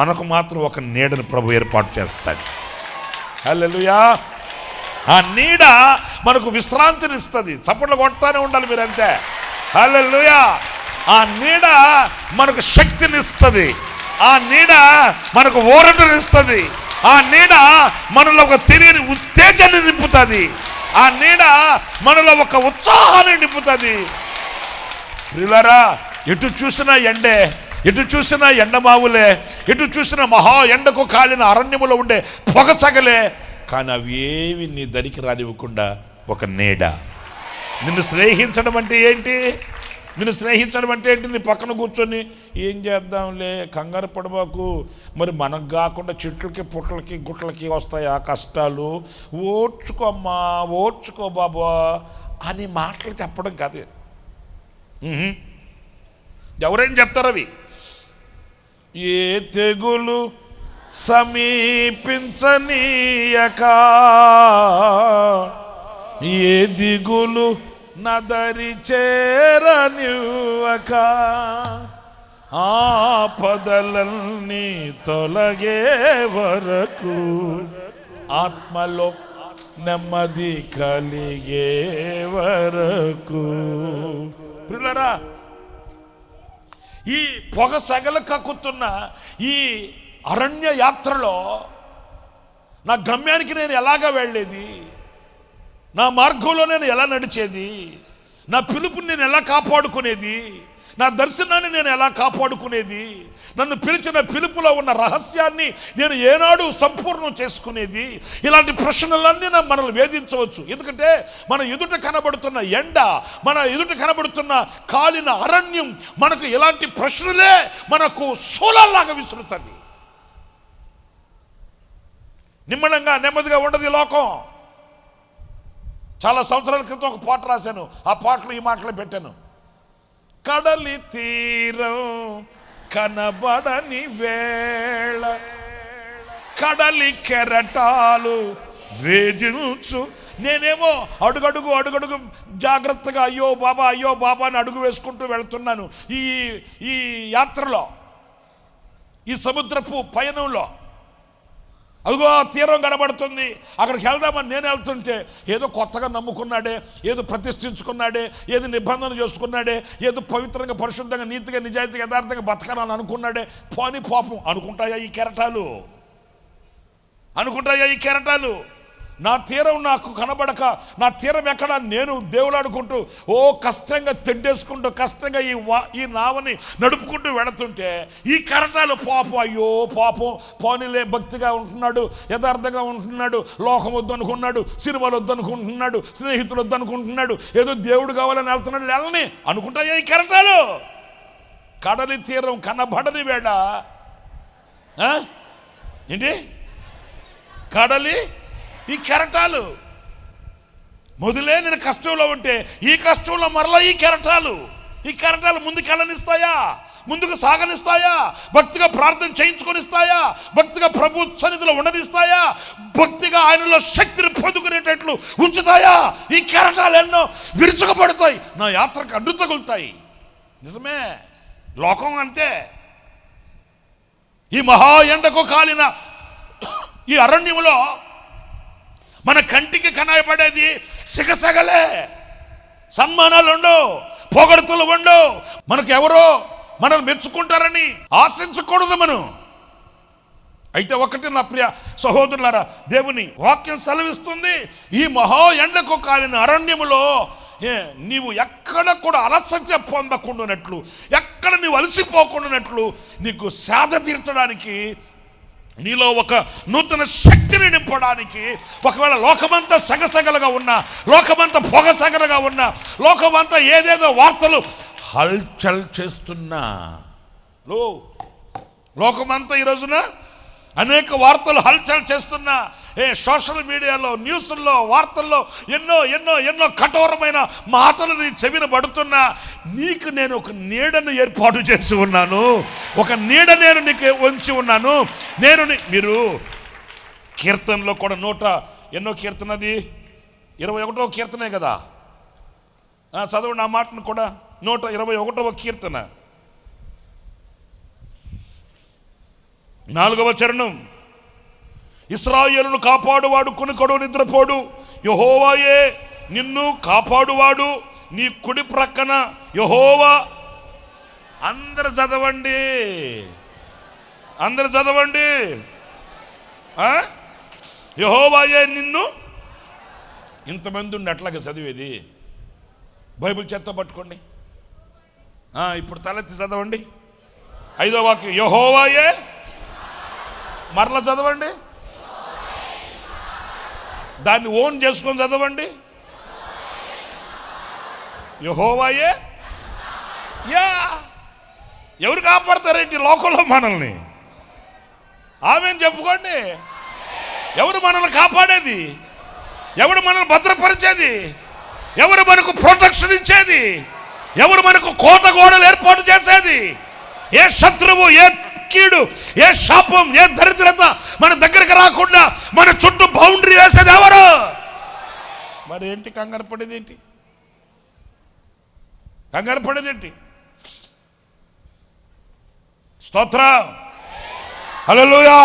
మనకు మాత్రం ఒక నీడను ప్రభు ఏర్పాటు చేస్తాడు. హల్లెలూయా. ఆ నీడ మనకు విశ్రాంతినిస్తుంది. చప్పట్లు కొడతానే ఉండాలి మీరంతే. హల్లెలూయా. ఆ నీడ మనకు శక్తినిస్తుంది. ఆ నీడ మనకు ఊరటనిస్తుంది. ఆ నీడ మనలో ఒక తెలియని ఉత్తేజాన్ని నింపుతుంది. ఆ నీడ మనలో ఒక ఉత్సాహాన్ని నింపుతుంది. ప్రియులారా, ఎటు చూసినా ఎండే, ఎటు చూసినా ఎండమావులే, ఎటు చూసినా మహా ఎండకు కాలిన అరణ్యములో ఉండే పొగసగలే. కానీ అవి ఏవి నీ దరికి రానివ్వకుండా ఒక నీడ. నిన్ను స్నేహించడం అంటే ఏంటి? నీ పక్కన కూర్చొని ఏం చేద్దాంలే, కంగారు పడబాకు, మరి మనకు కాకుండా చెట్లకి పుట్లకి గుట్లకి వస్తాయి ఆ కష్టాలు, ఓర్చుకోమ్మా, ఓర్చుకో బాబా అని మాటలు చెప్పడం కాదు. ఎవరేం చెప్తారు అవి? ఏ తెగులు సమీపించనీయక, ఏ దిగులు నదరి చేరనివ్వక, ఆపదలన్నీ తొలగే వరకు ఆత్మలో నెమ్మది కలిగే వరకు. ప్రియులారా, ఈ పొగ సగలు కక్కుతున్న ఈ అరణ్య యాత్రలో నా గమ్యానికి నేను ఎలాగా వెళ్ళేది, నా మార్గంలో నేను ఎలా నడిచేది, నా పిలుపుని నేను ఎలా కాపాడుకునేది, నా దర్శనాన్ని నేను ఎలా కాపాడుకునేది, నన్ను పిలిచిన పిలుపులో ఉన్న రహస్యాన్ని నేను ఏనాడు సంపూర్ణం చేసుకునేది, ఇలాంటి ప్రశ్నలన్నీ మనల్ని వేధించవచ్చు. ఎందుకంటే మన ఎదుట కనబడుతున్న ఎండ, మన ఎదుట కనబడుతున్న కాలిన అరణ్యం మనకు ఇలాంటి ప్రశ్నలే మనకు శూలాల్లాగా విసురుతుంది. నిమ్మడంగా నెమ్మదిగా ఉండదు ఈ లోకం. చాలా సంవత్సరాల క్రితం ఒక పాట రాశాను. ఆ పాటలో ఈ మాటలు పెట్టాను. కడలి తీరం కనబడని వేళ, కడలి కెరటాలు వేధించు. నేనేమో అడుగడుగు జాగ్రత్తగా అయ్యో బాబా అని అడుగు వేసుకుంటూ వెళ్తున్నాను ఈ యాత్రలో, ఈ సముద్రపు పయనంలో. అదిగో ఆ తీరం కనబడుతుంది, అక్కడికి వెళ్దామని నేను వెళ్తుంటే ఏదో కొత్తగా నమ్ముకున్నాడే, ఏదో ప్రతిష్ఠించుకున్నాడే, ఏదో నిబంధన చేసుకున్నాడే, ఏదో పవిత్రంగా పరిశుద్ధంగా నీతిగా నిజాయితీగా యథార్థంగా బతకాలని అనుకున్నాడే. పోని పాపం అనుకుంటాయా ఈ కెరటాలు? నా తీరం నాకు కనబడక, నా తీరం ఎక్కడ, నేను దేవులాడుకుంటూ కష్టంగా తెడ్డేసుకుంటూ కష్టంగా ఈ నావని నడుపుకుంటూ వెళుతుంటే ఈ కెరటాలు పాపం, అయ్యో పాపం, పోనీలే భక్తిగా ఉంటున్నాడు, యథార్థంగా ఉంటున్నాడు, లోకం వద్దనుకున్నాడు, సినిమాలు వద్దనుకుంటున్నాడు, స్నేహితులు వద్దనుకుంటున్నాడు, ఏదో దేవుడు కావాలని వెళ్తున్నాడు, వెళ్ళని అనుకుంటాయా ఈ కెరటాలు? కడలి తీరం కనబడని వేళ ఏంటి కడలి ఈ కెరటాలు మొదలే నేను కష్టంలో ఉంటే ఈ కష్టంలో మరలా ఈ కెరటాలు ముందుకు వెళ్ళనిస్తాయా, ముందుకు సాగనిస్తాయా, భక్తిగా ప్రార్థన చేయించుకొనిస్తాయా, భక్తిగా ప్రభు సన్నిధిలో ఉండనిస్తాయా, భక్తిగా ఆయనలో శక్తిని పొందుకునేటట్లు ఉంచుతాయా? ఈ కెరటాలు ఎన్నో విరుచుకుపడతాయి, నా యాత్రకు అడ్డు తగులుతాయి. నిజమే, లోకం అంతే. ఈ మహా ఎండకు కాలిన ఈ అరణ్యంలో మన కంటికి కనబడేది సిగసగలే, సన్మానాలు ఉండవు, పొగడుతులు ఉండవు, మనకు ఎవరో మనం మెచ్చుకుంటారని ఆశించకూడదు మనం. అయితే ఒకటి నా ప్రియ సహోదరులారా, దేవుని వాక్యం సెలవిస్తుంది, ఈ మహా ఎండకు కాలిన అరణ్యములో నీవు ఎక్కడ కూడా అలసట పొందకుండానట్లు, ఎక్కడ నీవు అలసిపోకుండానట్లు నీకు సేద తీర్చడానికి, నీలో ఒక నూతన శక్తిని నింపడానికి, ఒకవేళ లోకమంతా సగసగలుగా ఉన్నా, లోకమంతా పొగసగలుగా ఉన్నా, లోకమంతా ఏదేదో వార్తలు హల్చల్ చేస్తున్నా, లోకమంతా ఈ రోజున అనేక వార్తలు హల్చల్ చేస్తున్నా, సోషల్ మీడియాలో, న్యూస్ల్లో, వార్తల్లో ఎన్నో ఎన్నో ఎన్నో కఠోరమైన మాటలు నీ చెవిన పడుతున్నా, నీకు నేను ఒక నీడను ఏర్పాటు చేసి ఉన్నాను, ఒక నీడ నేను నీకు ఉంచి ఉన్నాను. మీరు కీర్తనలో కూడా ఎన్నో కీర్తనది 21వ కీర్తనే కదా, చదవండి ఆ మాటను కూడా. 121వ కీర్తన 4వ చరణం. ఇశ్రాయేలును కాపాడువాడు కునుకడు నిద్రపోడు, యెహోవాయే నిన్ను కాపాడువాడు, నీ కుడి ప్రక్కన యెహోవా. అందరు చదవండి, యెహోవాయే నిన్ను. ఇంతమంది ఉండి అట్లాగే చదివేది? బైబిల్ చేత్తో పట్టుకోండి. ఇప్పుడు తలెత్తి చదవండి 5వ వాక్యం, యెహోవాయే. మరలా చదవండి, దాన్ని ఓన్ చేసుకొని చదవండి, యెహోవాయే. ఎవరు కాపాడతారేంటి లోకంలో మనల్ని? ఆమెను చెప్పుకోండి. ఎవరు మనల్ని కాపాడేది? ఎవరు మనల్ని భద్రపరిచేది? ఎవరు మనకు ప్రొటెక్షన్ ఇచ్చేది? ఎవరు మనకు కోట గోడలు ఏర్పాటు చేసేది? ఏ శత్రువు, ఏ కీడు, ఏ శాపం, ఏ దరిద్రత మన దగ్గరికి రాకుండా మన చుట్టూ బౌండరీ వేసేది ఎవరు? మరి ఏంటి కంగారు పడేది? స్తోత్రం, హల్లెలూయా.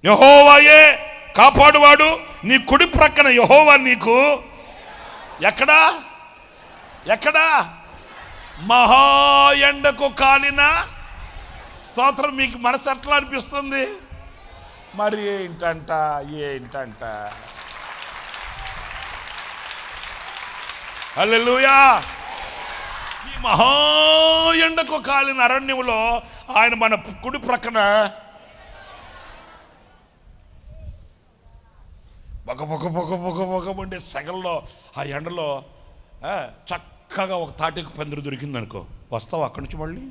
యెహోవాయే కాపాడువాడు, నీ కుడి ప్రక్కన యెహోవా నీకు. ఎక్కడా? మహా ఎండకు కాలిన. స్తోత్రం. మీకు మనసు ఎట్లా అనిపిస్తుంది? మరి ఏంటంట హల్లెలూయా. ఈ మహా ఎండకు కాలిన అరణ్యంలో ఆయన మన కుడి ప్రక్కన పొగ ఉండే సెగల్లో, ఆ ఎండలో చక్కగా ఒక తాటికి పందిరి దొరికింది అనుకో, వస్తావు అక్కడి నుంచి మళ్ళీ?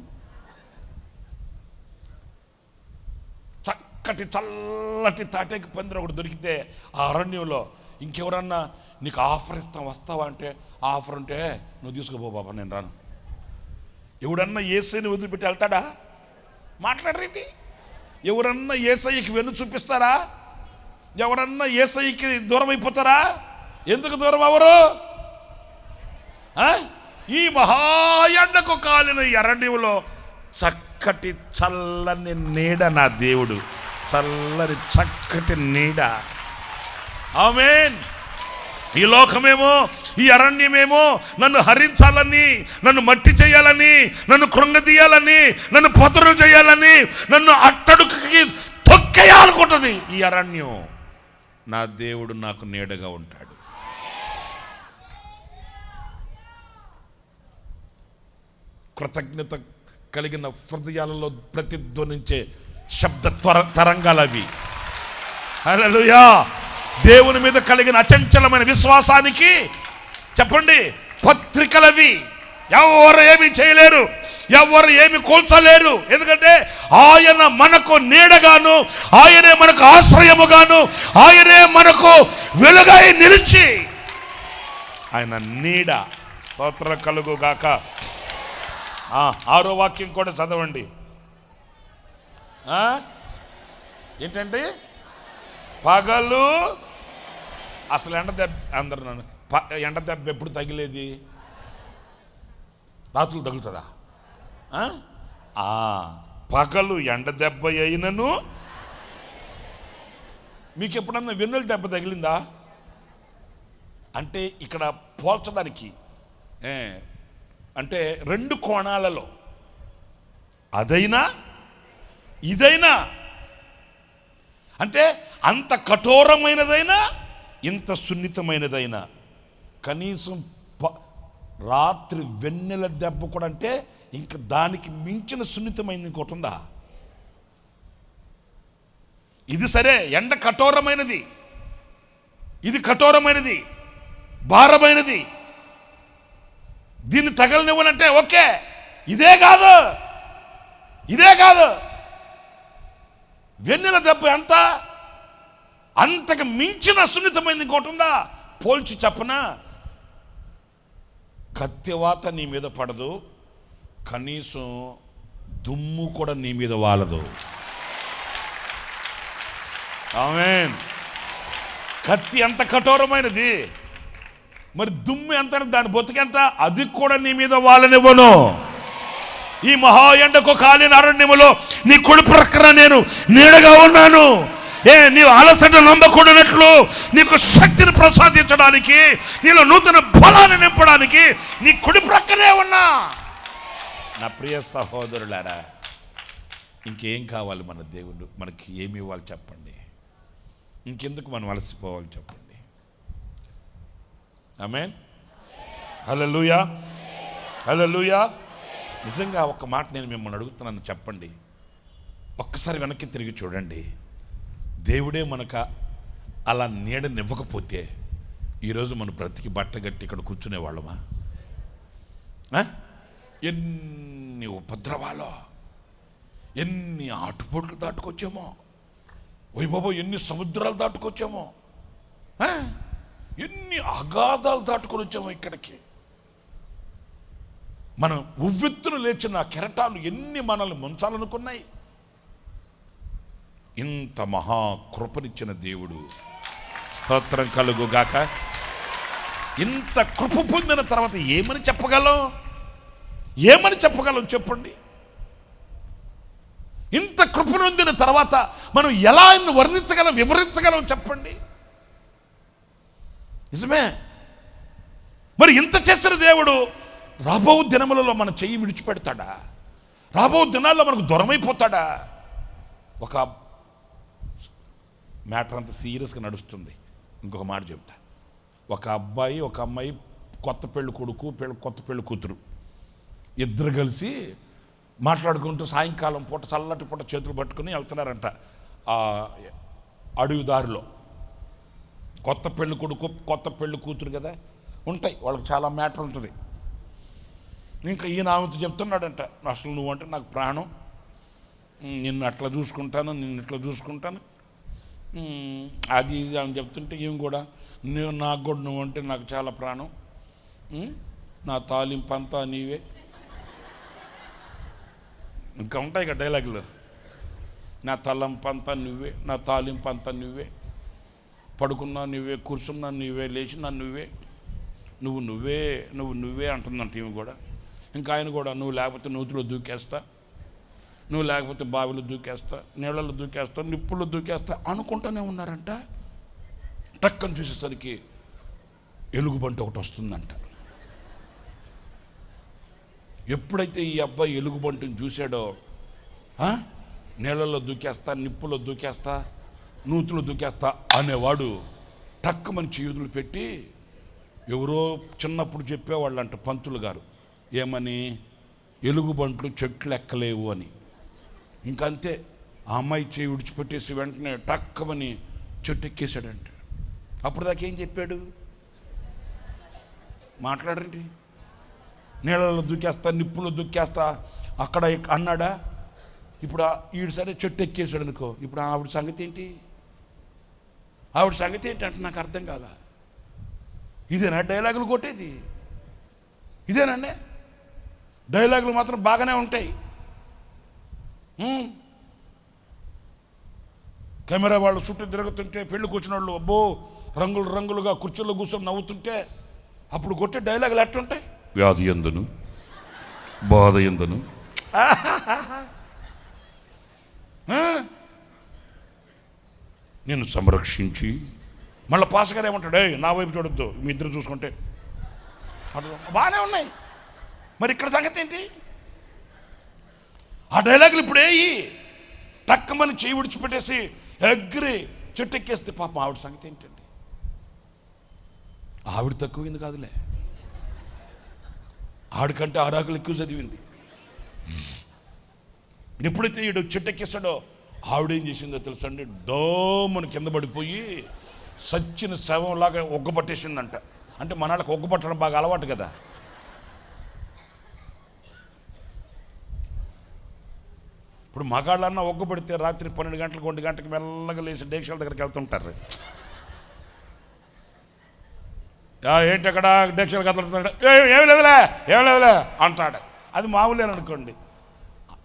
చక్కటి చల్లటి తాటికి పందిరి ఒకటి దొరికితే ఆ అరణ్యంలో, ఇంకెవరన్నా నీకు ఆఫర్ ఇస్తాం వస్తావా అంటే, ఆఫర్ ఉంటే నువ్వు తీసుకుపో బాబా, నేను రాను. ఎవడన్నా యేసయ్యని వదిలిపెట్టి వెళ్తాడా? మాట్లాడరేంటి? ఎవరన్నా యేసయ్యకి వెన్ను చూపిస్తారా? ఎవరన్నా యేసయ్యకి దూరం అయిపోతారా? ఎందుకు దూరం అవరు? ఈ మహాయండకు కాలిన అరణ్యంలో చక్కటి చల్లని నీడ, నా దేవుడు చల్లని చక్కటి నీడ. ఆమేన్. ఈ లోకమేమో, ఈ అరణ్యమేమో నన్ను హరించాలని, నన్ను మట్టి చేయాలని, నన్ను కృంగదీయాలని, నన్ను పతరు చేయాలని, నన్ను అట్టడుకి తొక్కయా అనుకుంటుంది ఈ అరణ్యం. నా దేవుడు నాకు నీడగా ఉంటాడు. కృతజ్ఞత కలిగిన హృదయాలలో ప్రతిధ్వనించే శబ్ద తరంగాలవి. హల్లెలూయా. దేవుని మీద కలిగిన అచంచలమైన విశ్వాసానికి చెప్పండి పత్రికలవి. ఎవరు ఏమి చేయలేరు, ఎవరు ఏమి కూల్చలేరు. ఎందుకంటే ఆయన మనకు నీడగాను, ఆయనే మనకు ఆశ్రయముగాను, ఆయనే మనకు వెలుగై నిలిచి, ఆయన నీడ. స్తోత్రం కలుగుగాక. 6వ వాక్యం కూడా చదవండి. ఏంటంటే పగలు అసలు ఎండ దెబ్బ, అందరు నన్ను ఎండ దెబ్బ ఎప్పుడు తగిలేది? రాత్రులు తగులుతుందా? పగలు ఎండ దెబ్బ అయినను. మీకు ఎప్పుడన్నా వెన్నుల దెబ్బ తగిలిందా? అంటే ఇక్కడ పోల్చడానికి అంటే 2 కోణాలలో, అదైనా ఇదైనా, అంటే అంత కఠోరమైనదైనా ఇంత సున్నితమైనదైనా, కనీసం రాత్రి వెన్నెల దెబ్బ కూడా అంటే ఇంకా దానికి మించిన సున్నితమైనది ఇంకోటి ఉందా? ఇది సరే, ఎండ కఠోరమైనది, ఇది కఠోరమైనది, భారమైనది. దీన్ని తగలనివ్వనంటే ఓకే. ఇదే కాదు, ఇదే కాదు. వెన్నెల దెబ్బ ఎంత, అంతకు మించిన సున్నితమైనది ఇంకోటి ఉందా? పోల్చి చెప్పనా? కత్తివాత నీ మీద పడదు, కనీసం దుమ్ము కూడా నీ మీద వాలదు. ఆమేన్. కత్తి ఎంత కఠోరమైనది, మరి దుమ్ము ఎంత, దాని బొతుకెంత, అది కూడా నీ మీద వాలనివ్వను. ఈ మహా ఎండకు కాలిన అరణ్యములో నీ కుడి ప్రక్కన నేను నీడగా ఉన్నాను. నీవు అలసట నమ్మకూడనట్లు నీకు శక్తిని ప్రసాదించడానికి, నీలో నూతన బలాన్ని నింపడానికి నీ కుడి ప్రక్కనే ఉన్నా. నా ప్రియ సహోదరులారా, ఇంకేం కావాలి? మన దేవుడు మనకి ఏమి ఇవ్వాలి చెప్పండి? ఇంకెందుకు మనం అలసిపోవాలి చెప్పండి? ఆమేన్. హల్లెలూయా, హల్లెలూయా. నిజంగా ఒక మాట నేను మిమ్మల్ని అడుగుతున్నాను, చెప్పండి. ఒక్కసారి వెనక్కి తిరిగి చూడండి. దేవుడే మనకు అలా నీడనివ్వకపోతే ఈరోజు మనం బ్రతికి బట్టగట్టి ఇక్కడ కూర్చునేవాళ్ళమా? ఎన్ని ఉపద్రవాలో, ఎన్ని ఆటుపోట్లు దాటుకొచ్చామో, వైభవం ఎన్ని సముద్రాలు దాటుకొచ్చామో, ఎన్ని అగాధాలు దాటుకొని వచ్చామో ఇక్కడికి. మనం ఉవ్వెత్తున లేచిన కెరటాలు ఎన్ని మనల్ని ముంచాలనుకున్నాయి. ఇంత మహా కృపనిచ్చిన దేవుడు, స్తోత్రం కలుగుగాక. ఇంత కృప పొందిన తర్వాత ఏమని చెప్పగలం? ఏమని చెప్పగలం చెప్పండి? ఇంత కృప పొందిన తర్వాత మనం ఎలా వర్ణించగలం, వివరించగలం చెప్పండి? నిజమే. మరి ఇంత చేసిన దేవుడు రాబో దినములలో మన చెయ్యి విడిచిపెడతాడా? రాబో దినాల్లో మనకు దూరమైపోతాడా? ఒక మ్యాటర్ అంత సీరియస్గా నడుస్తుంది. ఇంకొక మాట చెప్తా. ఒక అబ్బాయి, ఒక అమ్మాయి, కొత్త పెళ్ళి కొడుకు, కొత్త పెళ్ళి కూతురు, ఇద్దరు కలిసి మాట్లాడుకుంటూ సాయంకాలం పూట చల్లటి పూట చేతులు పట్టుకుని వెళ్తున్నారంట ఆ అడవి దారిలో. కొత్త పెళ్ళి కొడుకు, కొత్త పెళ్ళి కూతురు కదా, ఉంటాయి వాళ్ళకి చాలా మ్యాటర్ ఉంటుంది. ఇంకా ఈయన ఆమెతో చెప్తున్నాడంట, అసలు నువ్వంటే నాకు ప్రాణం, నిన్ను అట్లా చూసుకుంటాను, నిన్ను ఇట్లా చూసుకుంటాను, అది ఇది అని చెప్తుంటే ఈమె కూడా, నువ్వు నాకు కూడా నువ్వంటే నాకు చాలా ప్రాణం, నా తాలింపంతా నీవే. ఇంకా ఉంటాయి ఇక డైలాగులు. నా తలంపంతా నువ్వే, నా తాలింపంతా నువ్వే, పడుకున్నా నువ్వే, కూర్చున్నా నువ్వే, లేచినా నువ్వే, నువ్వు నువ్వే, నువ్వు నువ్వే అంటుందంట ఈమె కూడా. ఇంకా ఆయన కూడా, నువ్వు లేకపోతే నూతిలో దూకేస్తా, నువ్వు లేకపోతే బావిలో దూకేస్తా, నీళ్ళలో దూకేస్తా, నిప్పుల్లో దూకేస్తా అనుకుంటూనే ఉన్నారంట. టక్కని చూసేసరికి ఎలుగుబంటి ఒకటి వస్తుందంట. ఎప్పుడైతే ఈ అబ్బాయి ఎలుగుబంటిని చూశాడో నీళ్ళల్లో దూకేస్తా, నిప్పులో దూకేస్తా, నూతులో దూకేస్తా అనేవాడు టక్కుమని చేతులు పెట్టి ఎవరో చిన్నప్పుడు చెప్పేవాళ్ళంట పంతులు గారు, ఏమని, ఎలుగుబంట్లు చెట్లు ఎక్కలేవు అని. ఇంకంతే, ఆ అమ్మాయి చేయి విడిచిపెట్టేసి వెంటనే టక్కమని చెట్టు ఎక్కేశాడంట. అప్పుడు దాకా ఏం చెప్పాడు? మాట్లాడండి. నీళ్ళలో దూకేస్తా, నిప్పులో దూకేస్తా అక్కడ అన్నాడా? ఇప్పుడు ఈడు సరే చెట్టు ఎక్కేసాడు అనుకో, ఇప్పుడు ఆవిడ సంగతి ఏంటి? ఆవిడ సంగతి ఏంటి అంటే నాకు అర్థం కాల. ఇదేనా డైలాగులు కొట్టేది? ఇదేనండి డైలాగులు మాత్రం బాగానే ఉంటాయి. కెమెరా వాళ్ళు చుట్టూ తిరుగుతుంటే, పెళ్ళికి వచ్చిన వాళ్ళు అబ్బో రంగులు రంగులుగా కుర్చీలో కూర్చొని నవ్వుతుంటే అప్పుడు కొట్టే డైలాగులు ఎట్టుంటాయి? వ్యాధి ఎందును, బాధ ఎందును, నేను సంరక్షించి. మళ్ళీ పాసగారు ఏమంటాడు, నా వైపు చూడొద్దు, మీ ఇద్దరు చూసుకుంటే. బాగానే ఉన్నాయి. మరి ఇక్కడ సంగతి ఏంటి? ఆ డైలాగులు ఇప్పుడే టక్కమని చేయి విడిచిపెట్టేసి ఎగ్రి చెట్టు ఎక్కేస్తే పాపం ఆవిడ సంగతి ఏంటండి? ఆవిడ తక్కువైంది కాదులే, ఆవిడకంటే ఆరాకులు ఎక్కువ చదివింది. ఎప్పుడైతే ఈడు చెట్టు ఎక్కేస్తాడో ఆవిడేం చేసిందో తెలుసండి, డోమని కింద పడిపోయి సచ్చిన శవంలాగా ఒగ్గపట్టేసిందంట. అంటే మనకు ఒగ్గపట్టడం బాగా అలవాటు కదా. ఇప్పుడు మగాళ్ళన్నా ఒగ్గపడితే రాత్రి 12 గంటలకు 1 గంటకి మెల్లగా లేచి డేక్షల దగ్గరికి వెళ్తుంటారు. ఏంటి అక్కడ డేక్షలు కదులుతున్నాడు, ఏమి లేదులే అంటాడు. అది మామూలేననుకోండి.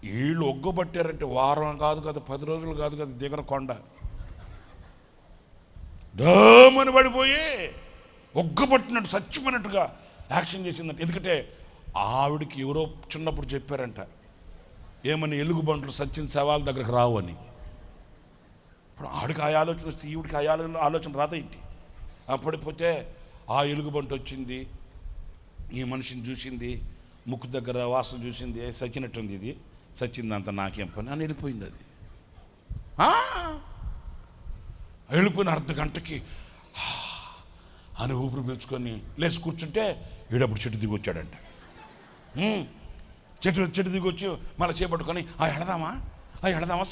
వీళ్ళు ఒగ్గబట్టారంటే వారం కాదు కదా, 10 రోజులు కాదు కదా, దిగన కొండ డోమని పడిపోయి ఒగ్గబట్టినట్టు చచ్చిపోయినట్టుగా యాక్షన్ చేసిందంట. ఎందుకంటే ఆవిడికి ఎవరో చిన్నప్పుడు చెప్పారంట, ఏమని, ఎలుగుబంట్లు సచ్చిన శవాల దగ్గరకు రావు అని. ఇప్పుడు ఆవిడికి ఆ ఆలోచన వస్తే ఈవిడికి ఆ ఆలోచన రాదేంటి? పడిపోతే ఆ ఎలుగుబంటి వచ్చింది, ఈ మనిషిని చూసింది, ముక్కు దగ్గర వాసన చూసింది, సచ్చినట్టుంది, ఇది సచ్చిందంత నాకేం పని అని వెళ్ళిపోయింది. అది వెళ్ళిపోయిన అర్ధ గంటకి అని ఊపిరి పీల్చుకొని లేచి కూర్చుంటే వీడప్పుడు చెట్టు దిగి వచ్చాడంట. చెట్టు దిగి వచ్చి మళ్ళీ చేపట్టుకొని ఎడదామా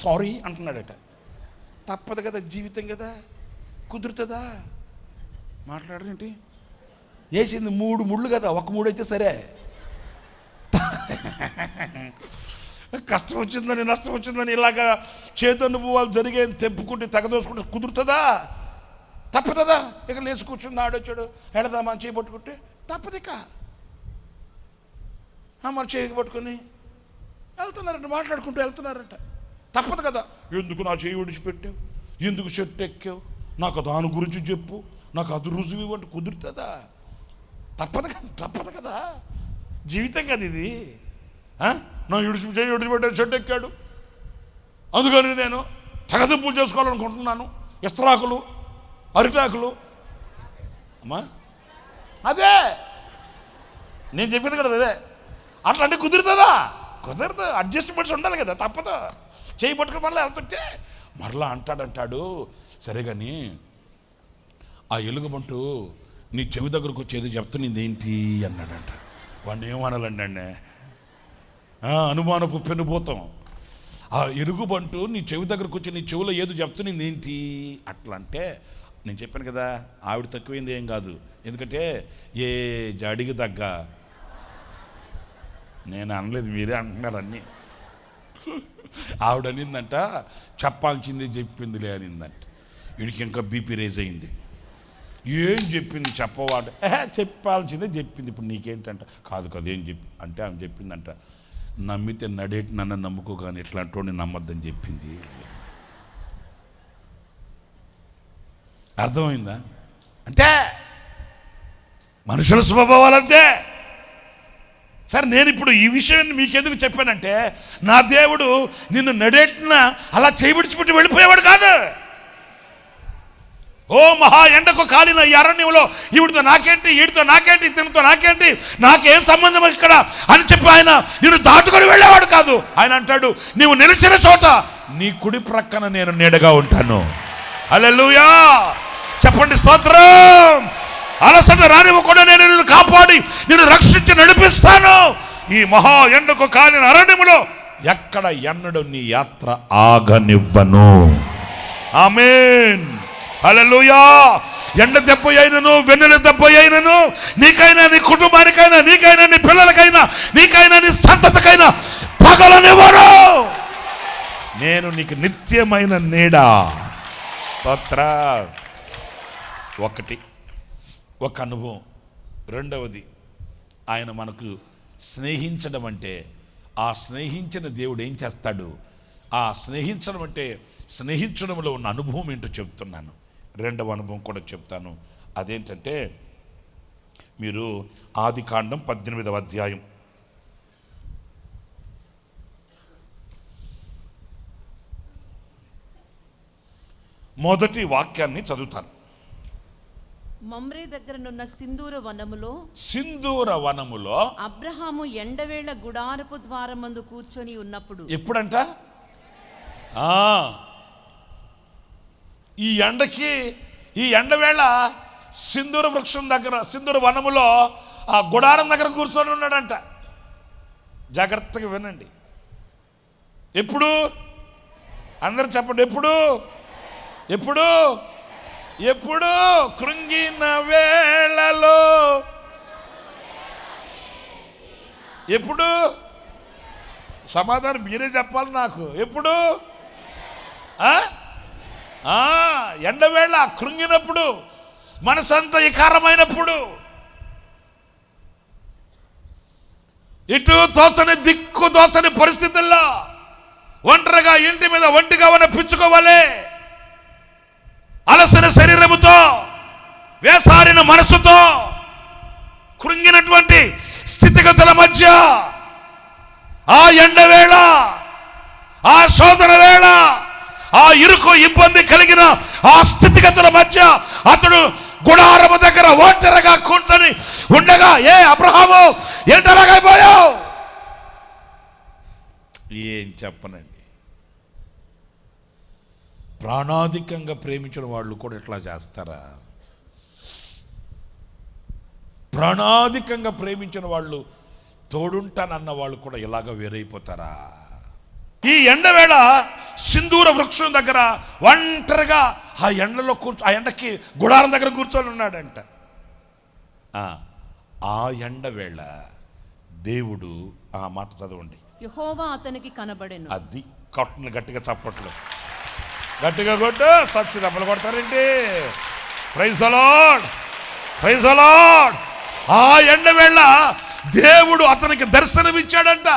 సారీ అంటున్నాడట. తప్పదు కదా, జీవితం కదా, కుదురుతుందా? మాట్లాడరేంటి? వేసింది 3 ముళ్ళు కదా, 1 ముళ్ళు అయితే సరే. కష్టం వచ్చిందని నష్టం వచ్చిందని ఇలాగా చేతనుభవాలు జరిగే తెంపుకుంటే తెగదోసుకుంటే కుదురుతుందా? తప్పుతుందా? ఇక లేచి కూర్చుని ఆడొచ్చాడు, ఎడదామా అని చేయబట్టుకుంటే తప్పదిక. మరి చేయి పట్టుకొని వెళ్తున్నారంట, మాట్లాడుకుంటూ వెళ్తున్నారంట. తప్పదు కదా. ఎందుకు నా చేయి విడిచిపెట్టావు, ఎందుకు చెట్టు ఎక్కావు, నాకు దాని గురించి చెప్పు, నాకు అది రుజువు ఇవ్వండి. కుదురుతుందా? తప్పదు కదా, జీవితం కదా ఇది. నా చేయి విడిచిపెట్టాడు, చెట్టు ఎక్కాడు, అందుకని నేను తెగదింపులు చేసుకోవాలనుకుంటున్నాను. ఇస్తరాకులు, అరిటాకులు. అమ్మా అదే నేను చెప్పింది కదా, అదే. అట్లా అంటే కుదురుతుందా? కుదరదు. అడ్జస్ట్మెంట్స్ ఉండాలి కదా, తప్పదు. చేయి పట్టుకుని మళ్ళీ వెళ్తుంటే మరలా అంటాడు, సరే కానీ ఆ ఎలుగుబంటు నీ చెవి దగ్గరకు వచ్చేది చెప్తున్నది ఏంటి అన్నాడంట. వాడిని ఏమనాలండి? అనుమానపు పెనుభూతం. ఆ ఎలుగుబంటు నీ చెవి దగ్గరకు వచ్చి నీ చెవిలో ఏదో చెప్తున్నది ఏంటి అట్లా అంటే, నేను చెప్పాను కదా, ఆవిడ తక్కువైంది ఏం కాదు. ఎందుకంటే ఏ జాడికి తగ్గ, నేను అనలేదు, మీరే అంటున్నారు అన్నీ. ఆవిడ అనిందంట, చెప్పాల్సింది చెప్పిందిలే అనిందంట. వీడికి ఇంకా బీపీ రేజ్ అయింది. ఏం చెప్పింది చెప్పవాడు? చెప్పాల్సిందే చెప్పింది. ఇప్పుడు నీకేంటంట? కాదు ఏం చెప్పి అంటే ఆమె చెప్పిందంట, నమ్మితే నడేటి నన్ను నమ్ముకో కానీ ఇట్లాంటి వాడిని నమ్మద్దని చెప్పింది. అర్థమైందా? అంతే మనుషుల స్వభావాలు, అంతే. సరే, నేను ఇప్పుడు ఈ విషయాన్ని మీకెందుకు చెప్పానంటే, నా దేవుడు నిన్ను నడేటిన అలా చేయబడిచిపెట్టి వెళ్ళిపోయేవాడు కాదు. ఓ మహా ఎండకు కాలిన ఈ అరణ్యంలో ఈవిడితో నాకేంటి, ఈడితో నాకేంటి, ఇతనితో నాకేంటి, నాకేం సంబంధం ఇక్కడ అని చెప్పి ఆయన నిన్ను దాటుకొని వెళ్ళేవాడు కాదు. ఆయన అంటాడు, నీవు నిలిచిన చోట నీ కుడి ప్రక్కన నేను నీడగా ఉంటాను. హల్లెలూయా, చెప్పండి స్తోత్రం. అలసట రానివ్వకుండా నేను నిన్ను కాపాడి నిన్ను రక్షించి నడిపిస్తాను. ఈ మహా ఎండకు కాలిన అరణ్యములో ఎక్కడ ఎన్నడు నీ యాత్ర ఆగనివ్వను. ఆమేన్, హల్లెలూయా. ఎండ దెబ్బ అయినను, వెన్నెల దెబ్బ అయినను, నీకైనా, నీ కుటుంబానికైనా, నీకైనా, నీ పిల్లలకైనా, నీకైనా, నీ సంతతికైనా తగలనివ్వను. నేను నీకు నిత్యమైన నీడ. స్తోత్ర. ఒక అనుభవం. రెండవది, ఆయన మనకు స్నేహించడం అంటే, ఆ స్నేహించిన దేవుడు ఏం చేస్తాడు? ఆ స్నేహించడం అంటే స్నేహించడంలో ఉన్న అనుభవం ఏంటో చెప్తున్నాను. రెండవ అనుభవం కూడా చెప్తాను. అదేంటంటే, మీరు ఆదికాండం 18వ అధ్యాయం మొదటి వాక్యాన్ని చదువుతాను. మమ్రే దగ్గరనున్న సింధూర వనములో అబ్రహాము ఎండవేళ గుడారపు ద్వారమందు కూర్చొని ఉన్నప్పుడు. ఎప్పుడంట? ఈ ఎండవేళ సింధూర వృక్షం దగ్గర, సింధూర వనములో ఆ గుడారం దగ్గర కూర్చొని ఉన్నాడంట. జాగ్రత్తగా వినండి. ఎప్పుడు? అందరు చెప్పండి. ఎప్పుడు? కృంగిన వేళలో. ఎప్పుడు? సమాధానం మీరే చెప్పాలి నాకు. ఎప్పుడు? ఎండవేళ కృంగినప్పుడు, మనసంతా వికారమైనప్పుడు, ఇటు తోచని పరిస్థితుల్లో ఒంటరిగా ఇంటి మీద ఒంటిగా ఉన్న పిచ్చుకోవాలి, అలసిన శరీరముతో, వేసారిన మనసుతో, కృంగినటువంటి స్థితిగతుల మధ్య, ఆ ఎండవేళ, ఆ శోధన వేళ, ఆ ఇరుకు ఇబ్బంది కలిగిన ఆ స్థితిగతుల మధ్య అతడు గుడారము దగ్గర ఒంటరిగా కూర్చొని ఉండగా, ఏ అబ్రహాము ఏంటలాగైపోయావు? ఏం చెప్పనండి. ప్రాణాధికంగా ప్రేమించిన వాళ్ళు కూడా ఇట్లా చేస్తారా? ప్రాణాధికంగా ప్రేమించిన వాళ్ళు, తోడుంటానన్న వాళ్ళు కూడా ఇలాగ వేరైపోతారా? ఈ ఎండవేళ సింధూర వృక్షం దగ్గర ఒంటరిగా ఆ ఎండలో ఆ ఎండకి గుడారం దగ్గర కూర్చొని ఉన్నాడంట. ఆ ఎండవేళ దేవుడు, ఆ మాట చదవండి, యెహోవా అతనికి కనబడెను. అది కొట్టను, గట్టిగా చప్పట్లు గట్టిగా కొట్టు. సచ్చి దెబ్బలు కొడతారండి. Praise the lord, praise the lord. ఆ ఎండవేళ దేవుడు అతనికి దర్శనమిచ్చాడంట.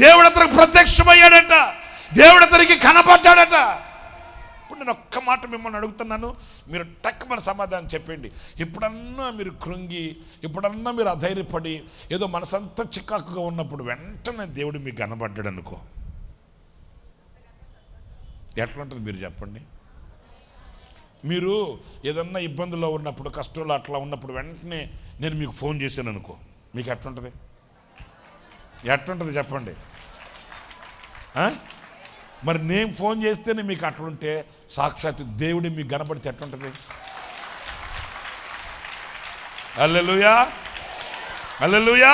దేవుడు అతనికి ప్రత్యక్షమయ్యాడట. దేవుడు అతనికి కనపడ్డాడట. ఇప్పుడు నేను ఒక్క మాట మిమ్మల్ని అడుగుతున్నాను, మీరు టక్కుమని సమాధానం చెప్పండి. ఎప్పుడన్నా మీరు కృంగి, ఎప్పుడన్నా మీరు అధైర్యపడి, ఏదో మనసంతా చికాకుగా ఉన్నప్పుడు వెంటనే దేవుడు మీకు కనపడ్డాడు అనుకో, ఎట్లా ఉంటుంది మీరు చెప్పండి? మీరు ఏదన్నా ఇబ్బందుల్లో ఉన్నప్పుడు, కష్టంలో అట్లా ఉన్నప్పుడు వెంటనే నేను మీకు ఫోన్ చేశాను అనుకో, మీకు ఎట్లుంటుంది? చెప్పండి. మరి నేను ఫోన్ చేస్తేనే మీకు అట్లుంటే, సాక్షాత్ దేవుడి మీకు కనబడితే ఎట్లుంటుంది? హల్లెలూయా, హల్లెలూయా.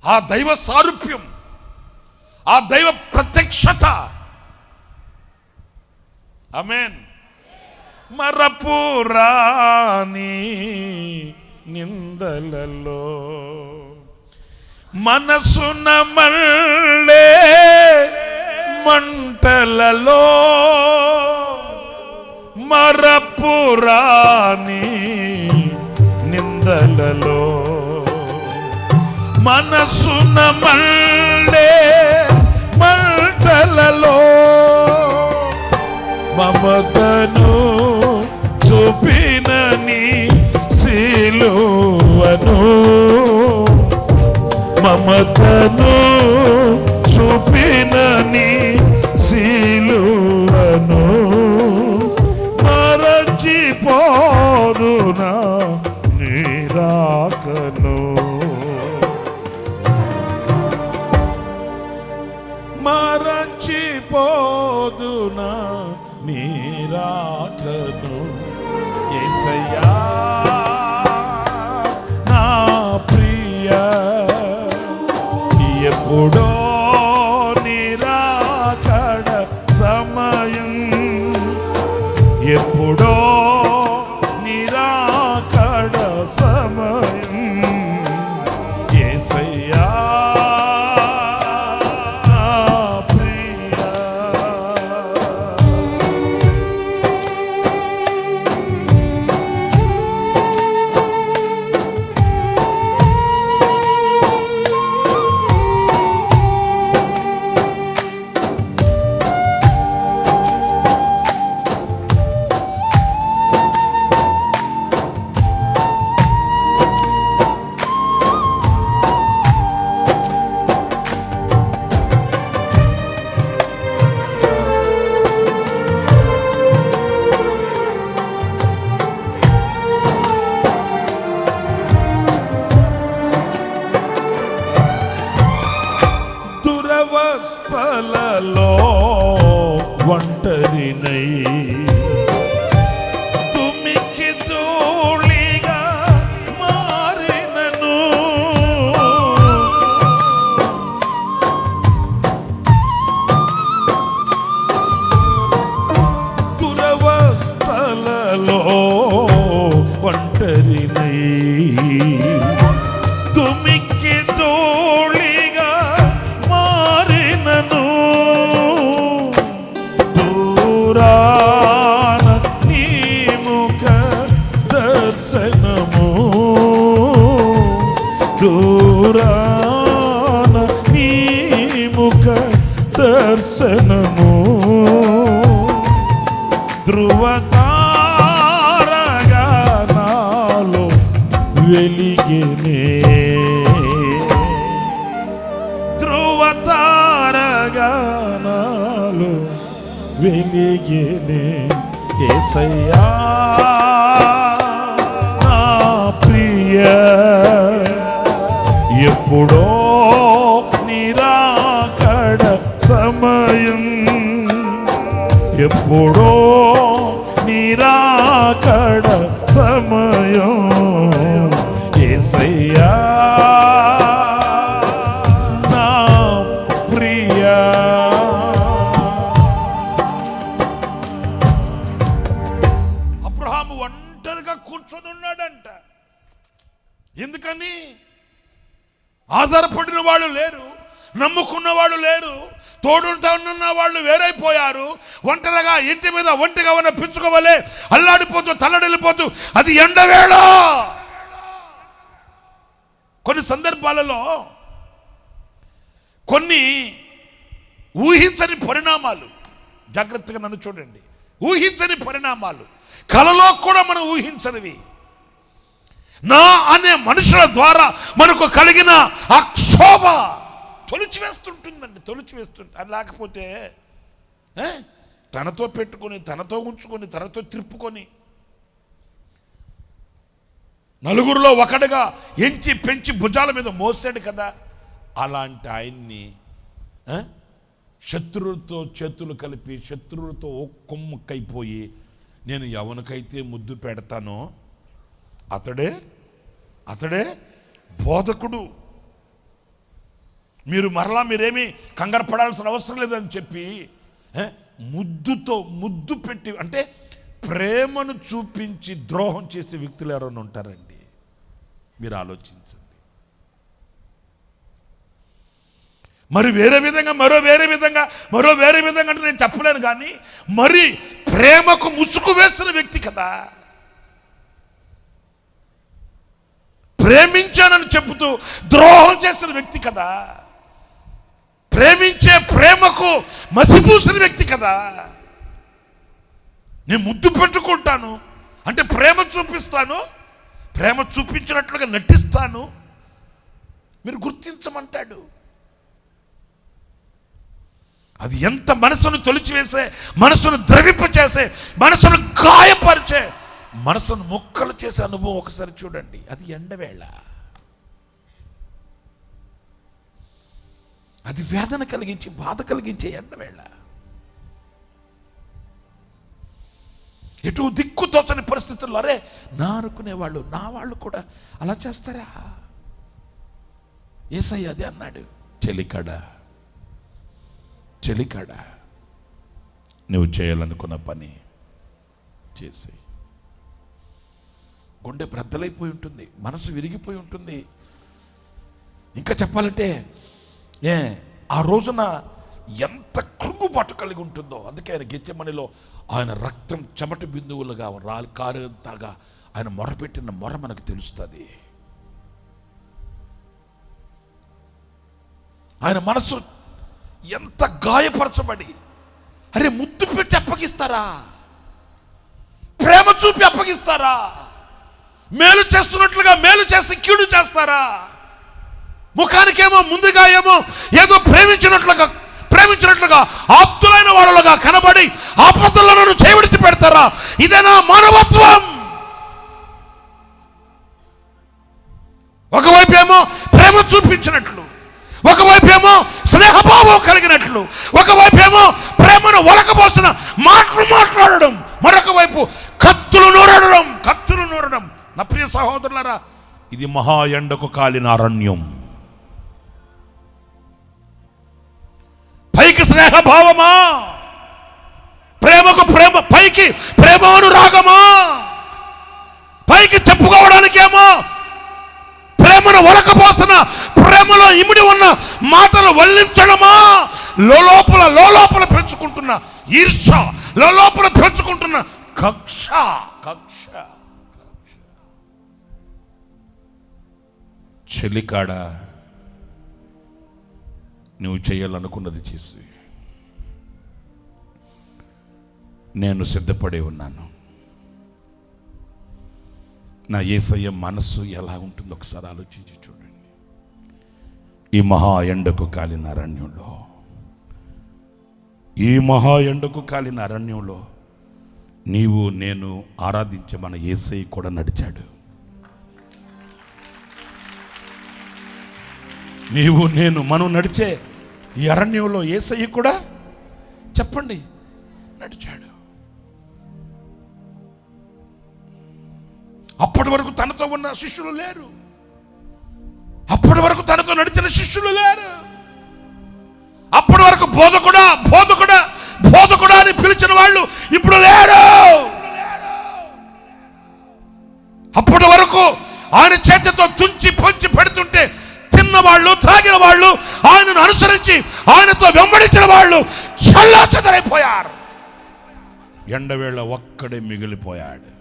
ఆ దైవ సారూప్యం, ఆ దైవ ప్రత్యక్షత, ఆమేన్. మరపురాని నిందలలో మనసున మళ్ళే మంటలలో, మరపురాని నిందలలో మనసున మళ్ళే మంటలలో మమతను చూపినని సిలువను, మమతను చూపినని సిలువను మరచిపోదునా నిరాకను, మరచిపోదునా నీరాకను యేసయ్యా నా ప్రియ ఎప్పుడో నిరాకడ సమయం ఎప్పుడో నిరాకడ సమయం యేసయ్యా దురవస్థలలో ఒంటరినై తుమ్మికి ధూళిగా మారినను దురవస్థలలో ఒంటరినై తుమ్మికి ధూళిగా మారినను దూరాన నీ ముఖ దర్శనము దూరాన నీ ముఖ దర్శనము ధృవతారగా నాలో వెలిగినే ధృవతారగా నాలో వెలిగినే యేసయ్యా నా ప్రియ ఎప్పుడో నిరాకడ సమయం ఎప్పుడో నిరాకడ సమయం యేసయ్యా నా ప్రియ అబ్రహాము ఒంటరిగా కూర్చొని ఉన్నాడంట. ఎందుకని? ఆధారపడిన వాళ్ళు లేరు, నమ్ముకున్న వాళ్ళు లేరు, తోడుంటా ఉన్న వాళ్ళు వేరైపోయారు. ఒంటరిగా ఇంటి మీద ఒంటిగా ఉన్న పిచ్చుకోవలే అల్లాడిపోతూ తల్లడిల్లిపోతూ అది ఎండవేళ. కొన్ని సందర్భాలలో కొన్ని ఊహించని పరిణామాలు, జాగ్రత్తగా నన్ను చూడండి, ఊహించని పరిణామాలు కలలో కూడా మనం ఊహించనివి నా అనే మనుషుల ద్వారా మనకు కలిగిన ఆ క్షోభ తొలిచివేస్తుంటుందండి, తొలిచివేస్తుంది. అది లేకపోతే తనతో పెట్టుకొని, తనతో ఉంచుకొని, తనతో తిప్పుకొని నలుగురిలో ఒకటిగా ఎంచి పెంచి భుజాల మీద మోసాడు కదా. అలాంటి ఆయన్ని శత్రువులతో చేతులు కలిపి శత్రువులతో కొమ్ముక్కైపోయి నేను ఎవరికైతే ముద్దు పెడతానో అతడే బోధకుడు, మీరు మరలా మీరేమీ కంగారు పడాల్సిన అవసరం లేదని చెప్పి ముద్దు పెట్టి, అంటే ప్రేమను చూపించి ద్రోహం చేసే వ్యక్తులు ఎవరైనా ఉంటారండి? మీరు ఆలోచించండి. మరి వేరే విధంగా మరో వేరే విధంగా అంటే నేను చెప్పలేను, కానీ మరి ప్రేమకు ముసుగు వేసిన వ్యక్తి కదా, ప్రేమించానని చెబుతూ ద్రోహం చేసిన వ్యక్తి కదా, ప్రేమించే ప్రేమకు మసిపూసిన వ్యక్తి కదా. నేను ముద్దు పెట్టుకుంటాను అంటే ప్రేమ చూపిస్తాను, ప్రేమ చూపించినట్లుగా నటిస్తాను, మీరు గుర్తించమంటాడు. అది ఎంత మనసును తొలిచివేసే, మనసును ద్రవింపచేసే, మనసును గాయపరిచే, మనసును ముక్కలు చేసే అనుభవం ఒకసారి చూడండి. అది ఎండవేళ, అది వేదన కలిగించి బాధ కలిగించే ఎండవేళ. ఎటు దిక్కు తోచని పరిస్థితుల్లో అరే నా అనుకునేవాళ్ళు, నా వాళ్ళు కూడా అలా చేస్తారా? యేసయ్య అదే అన్నాడు, చెలికాడ నువ్వు చేయాలనుకున్న పని చేసి. గుండె బ్రద్దలైపోయి ఉంటుంది, మనసు విరిగిపోయి ఉంటుంది. ఇంకా చెప్పాలంటే ఆ రోజున ఎంత కృంగుబాటు కలిగి ఉంటుందో. అందుకే ఆయన గెత్సేమనీలో ఆయన రక్తం చెమట బిందువులుగా కారేంతగా ఆయన మొరపెట్టిన మొర మనకు తెలుస్తుంది. ఆయన మనసు ఎంత గాయపరచబడి, అరే ముద్దు పెట్టి అప్పగిస్తారా? ప్రేమ చూపి అప్పగిస్తారా? మేలు చేస్తున్నట్లుగా మేలు చేసి కీడు చేస్తారా? ముఖానికేమో ముందుగా ఏమో ఏదో ప్రేమించినట్లుగా ఆప్తులైన వాళ్ళగా కనబడి ఆపదలను చేవిడిచి పెడతారా? ఇదేనా మానవత్వం? ఒకవైపు ఏమో ప్రేమ చూపించినట్లు, ఒకవైపు ఏమో స్నేహభావం కలిగినట్లు, ఒకవైపు ఏమో ప్రేమను ఒలకబోసిన మాటలు మాట్లాడడం, మరొక వైపు కత్తులు నూరడం. నా ప్రియ సహోదరులారా, ఇది మహా ఎండకు కాలిన అరణ్యం. పైకి స్నేహభావమా, ప్రేమకు ప్రేమ, పైకి ప్రేమానురాగమా, పైకి చెప్పుకోవడానికేమో ప్రేమను ఒలకపోసిన, ప్రేమలో ఇమిడి ఉన్న మాటలు వల్లించడమా, లోలోపల పెంచుకుంటున్న ఈర్ష, లోలోపల పెంచుకుంటున్న కక్ష. చెలికాడ నువ్వు చేయాలనుకున్నది చేసి, నేను సిద్ధపడే ఉన్నాను. నా యేసయ్య మనస్సు ఎలా ఉంటుందో ఒకసారి ఆలోచించి చూడండి. ఈ మహా ఎండకు కాలిన అరణ్యంలో నీవు నేను ఆరాధించే మన యేసయ్య కూడా నడిచాడు. నీవు నేను మనం నడిచే ఈ అరణ్యంలో యేసయ్య కూడా చెప్పండి నడిచాడు. అప్పటి వరకు తనతో ఉన్న శిష్యులు లేరు, అప్పటి వరకు తనతో నడిచిన శిష్యులు లేరు, అప్పటి వరకు బోధకుడా అని పిలిచిన వాళ్ళు ఇప్పుడు లేరు. అప్పటి వరకు ఆయన చేతితో తుంచి పంచి పెడుతుంటే తిన్నవాళ్ళు, త్రాగిన వాళ్ళు, ఆయనను అనుసరించి ఆయనతో వెంబడించిన వాళ్ళు చల్లాచెదరైపోయారు. ఎండవేళ ఒక్కడే మిగిలిపోయాడు.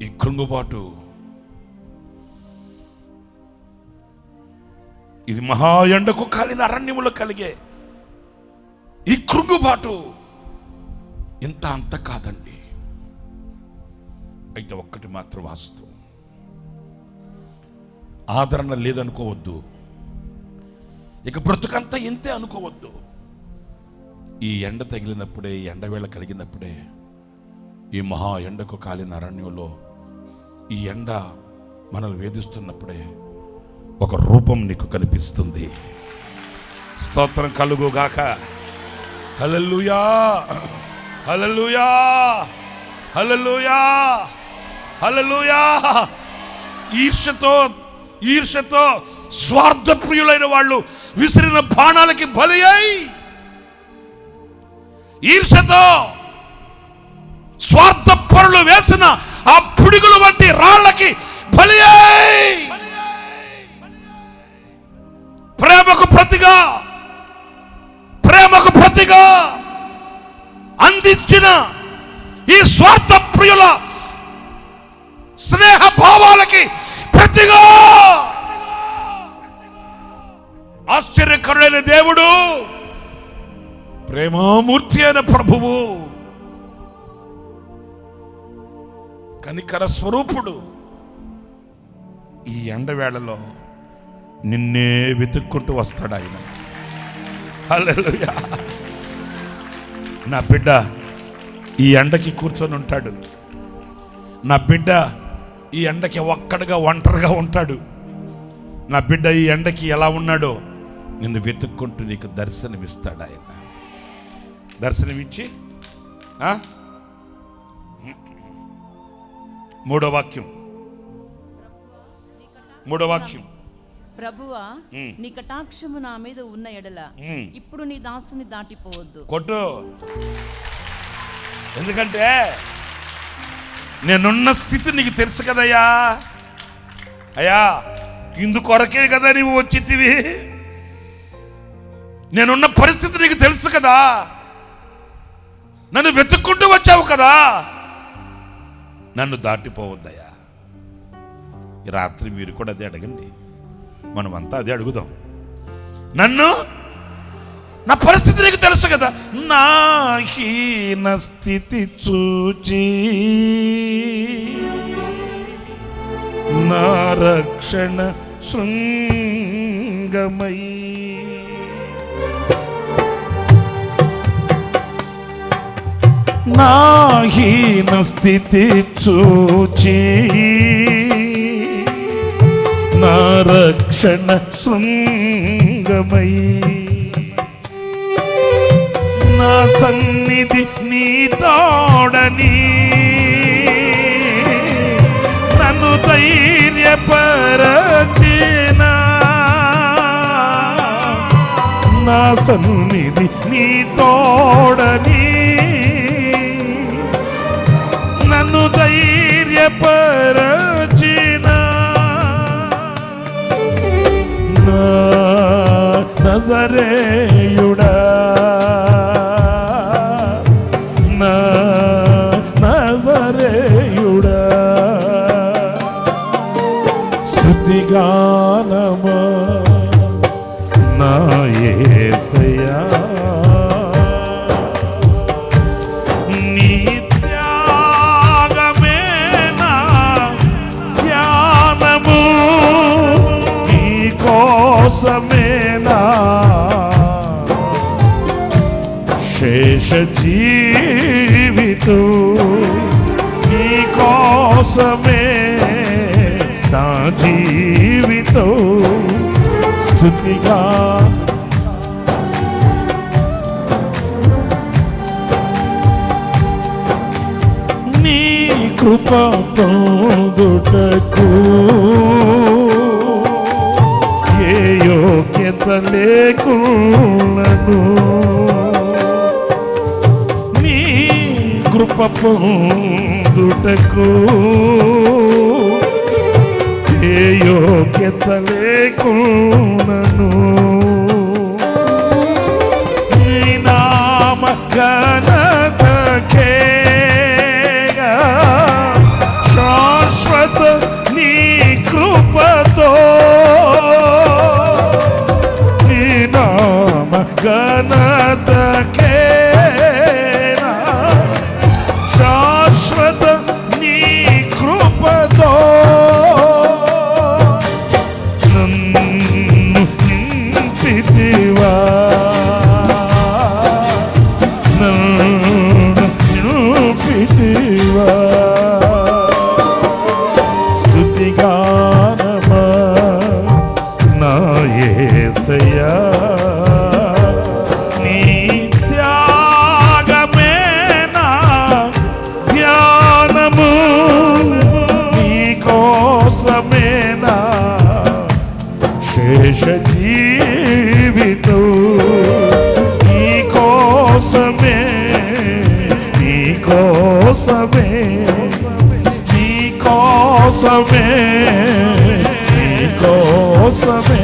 ఈ కృంగుబాటు, ఇది మహా ఎండకు కాలిన అరణ్యములో కలిగే ఈ కృంగుబాటు ఇంత అంత కాదండి. అయితే ఒక్కటి మాత్రం వాస్తవం, ఆదరణ లేదనుకోవద్దు, ఇక బ్రతుకంతా ఇంతే అనుకోవద్దు. ఈ ఎండ తగిలినప్పుడే, ఈ ఎండవేళ కలిగినప్పుడే, ఈ మహా ఎండకు కాలిన అరణ్యంలో ఈ ఎండ మనల్ని వేధిస్తున్నప్పుడే ఒక రూపం నీకు కనిపిస్తుంది. స్తోత్రం కలుగుగాక. హల్లెలూయా, హల్లెలూయా, హల్లెలూయా, హల్లెలూయా. ఈర్ష్యతో స్వార్థ ప్రియులైన వాళ్ళు విసిరిన బాణాలకి బలి అయి, ఈర్ష్యతో స్వార్థ పరులు వేసిన ఆ పిడుగుల వంటి రాళ్లకి బలి అయి, ప్రేమకు ప్రతిగా అందించిన ఈ స్వార్థ ప్రియుల స్నేహ భావాలకి ప్రతిగా ఆశ్చర్యకరుడైన దేవుడు, ప్రేమామూర్తి అయిన ప్రభువు, కనికర స్వరూపుడు ఈ ఎండవేళలో నిన్నే వెతుక్కుంటూ వస్తాడు ఆయన. హల్లెలూయా. నా బిడ్డ ఈ ఎండకి కూర్చొని ఉంటాడు, నా బిడ్డ ఈ ఎండకి ఒంటరిగా ఉంటాడు, నా బిడ్డ ఈ ఎండకి ఎలా ఉన్నాడో నిన్ను వెతుక్కుంటూ నీకు దర్శనమిస్తాడు ఆయన. దర్శనమిచ్చి మూడో వాక్యం ప్రభువా, నీ కటాక్షము నా మీద ఉన్న ఎడల ఇప్పుడు నీ దాసుని దాటిపోవద్దు. కొట్టు. ఎందుకంటే నేనున్న స్థితి నీకు తెలుసు కదయ్యా. అయ్యా, ఇందుకొరకే కదా నీవు వచ్చితివి. నేనున్న పరిస్థితి నీకు తెలుసు కదా. నన్ను వెతుక్కుంటూ వచ్చావు కదా. నన్ను దాటిపోవద్దయ్యా. ఈ రాత్రి మీరు కూడా అదే అడగండి. మనమంతా అదే అడుగుదాం. నన్ను, నా పరిస్థితి నీకు తెలుసు కదా. నా హీన స్థితి చూచి నా రక్షణ శృంగమై నా హీన స్థితి చూచి నా రక్షణ శృంగమై నా సన్నిధి నీ తోడని నన్ను ధైర్యపరచిన నా సన్నిధి నీ తోడని నన్ను ధైర్యపరచిన నజరేయుడా, నా నజరేయుడా, స్తుతిగానమా నా యేసయ్యా. నీ త్యాగమే నా ధ్యానము, నీ కోసమేనా శేష జీవితం, నీ కోసమే నా జీవితం. స్తుతిగా నీ కృప పొందుటకు ఏ యోగ్యత లేకున్నను, నీ కృప పొందుటకు ఏ యోగ్యత లేకున్నను. నీ నామ ఘనతకే శాశ్వత నీ కృపతో, నీ నామ ఘనతకే శాశ్వత నీ కృపతో నన్ను నింపితివా, నన్ను నింపితివా. స్తుతిగానమా నా యేసయ్యా. నీ త్యాగమే నా ధ్యానము, నీ కోసమే నా శేష జీవితం. నీ కోసమే, నీ కోసమే, నీ కోసమే, నీ కోసమే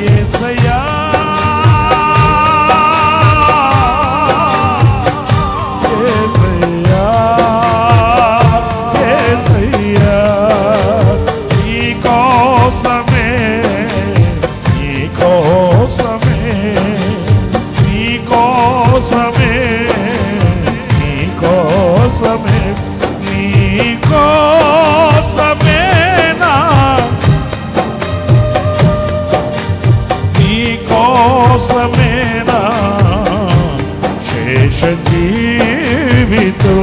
యేసయ్యా. యేసయ్యా, యేసయ్యా, నీ కోసమే, నీ కోసమే, నీ కోసమే, నీ కోసమే, నీ కోసమే నా, నీ కోసమే నా శేష జీవితం.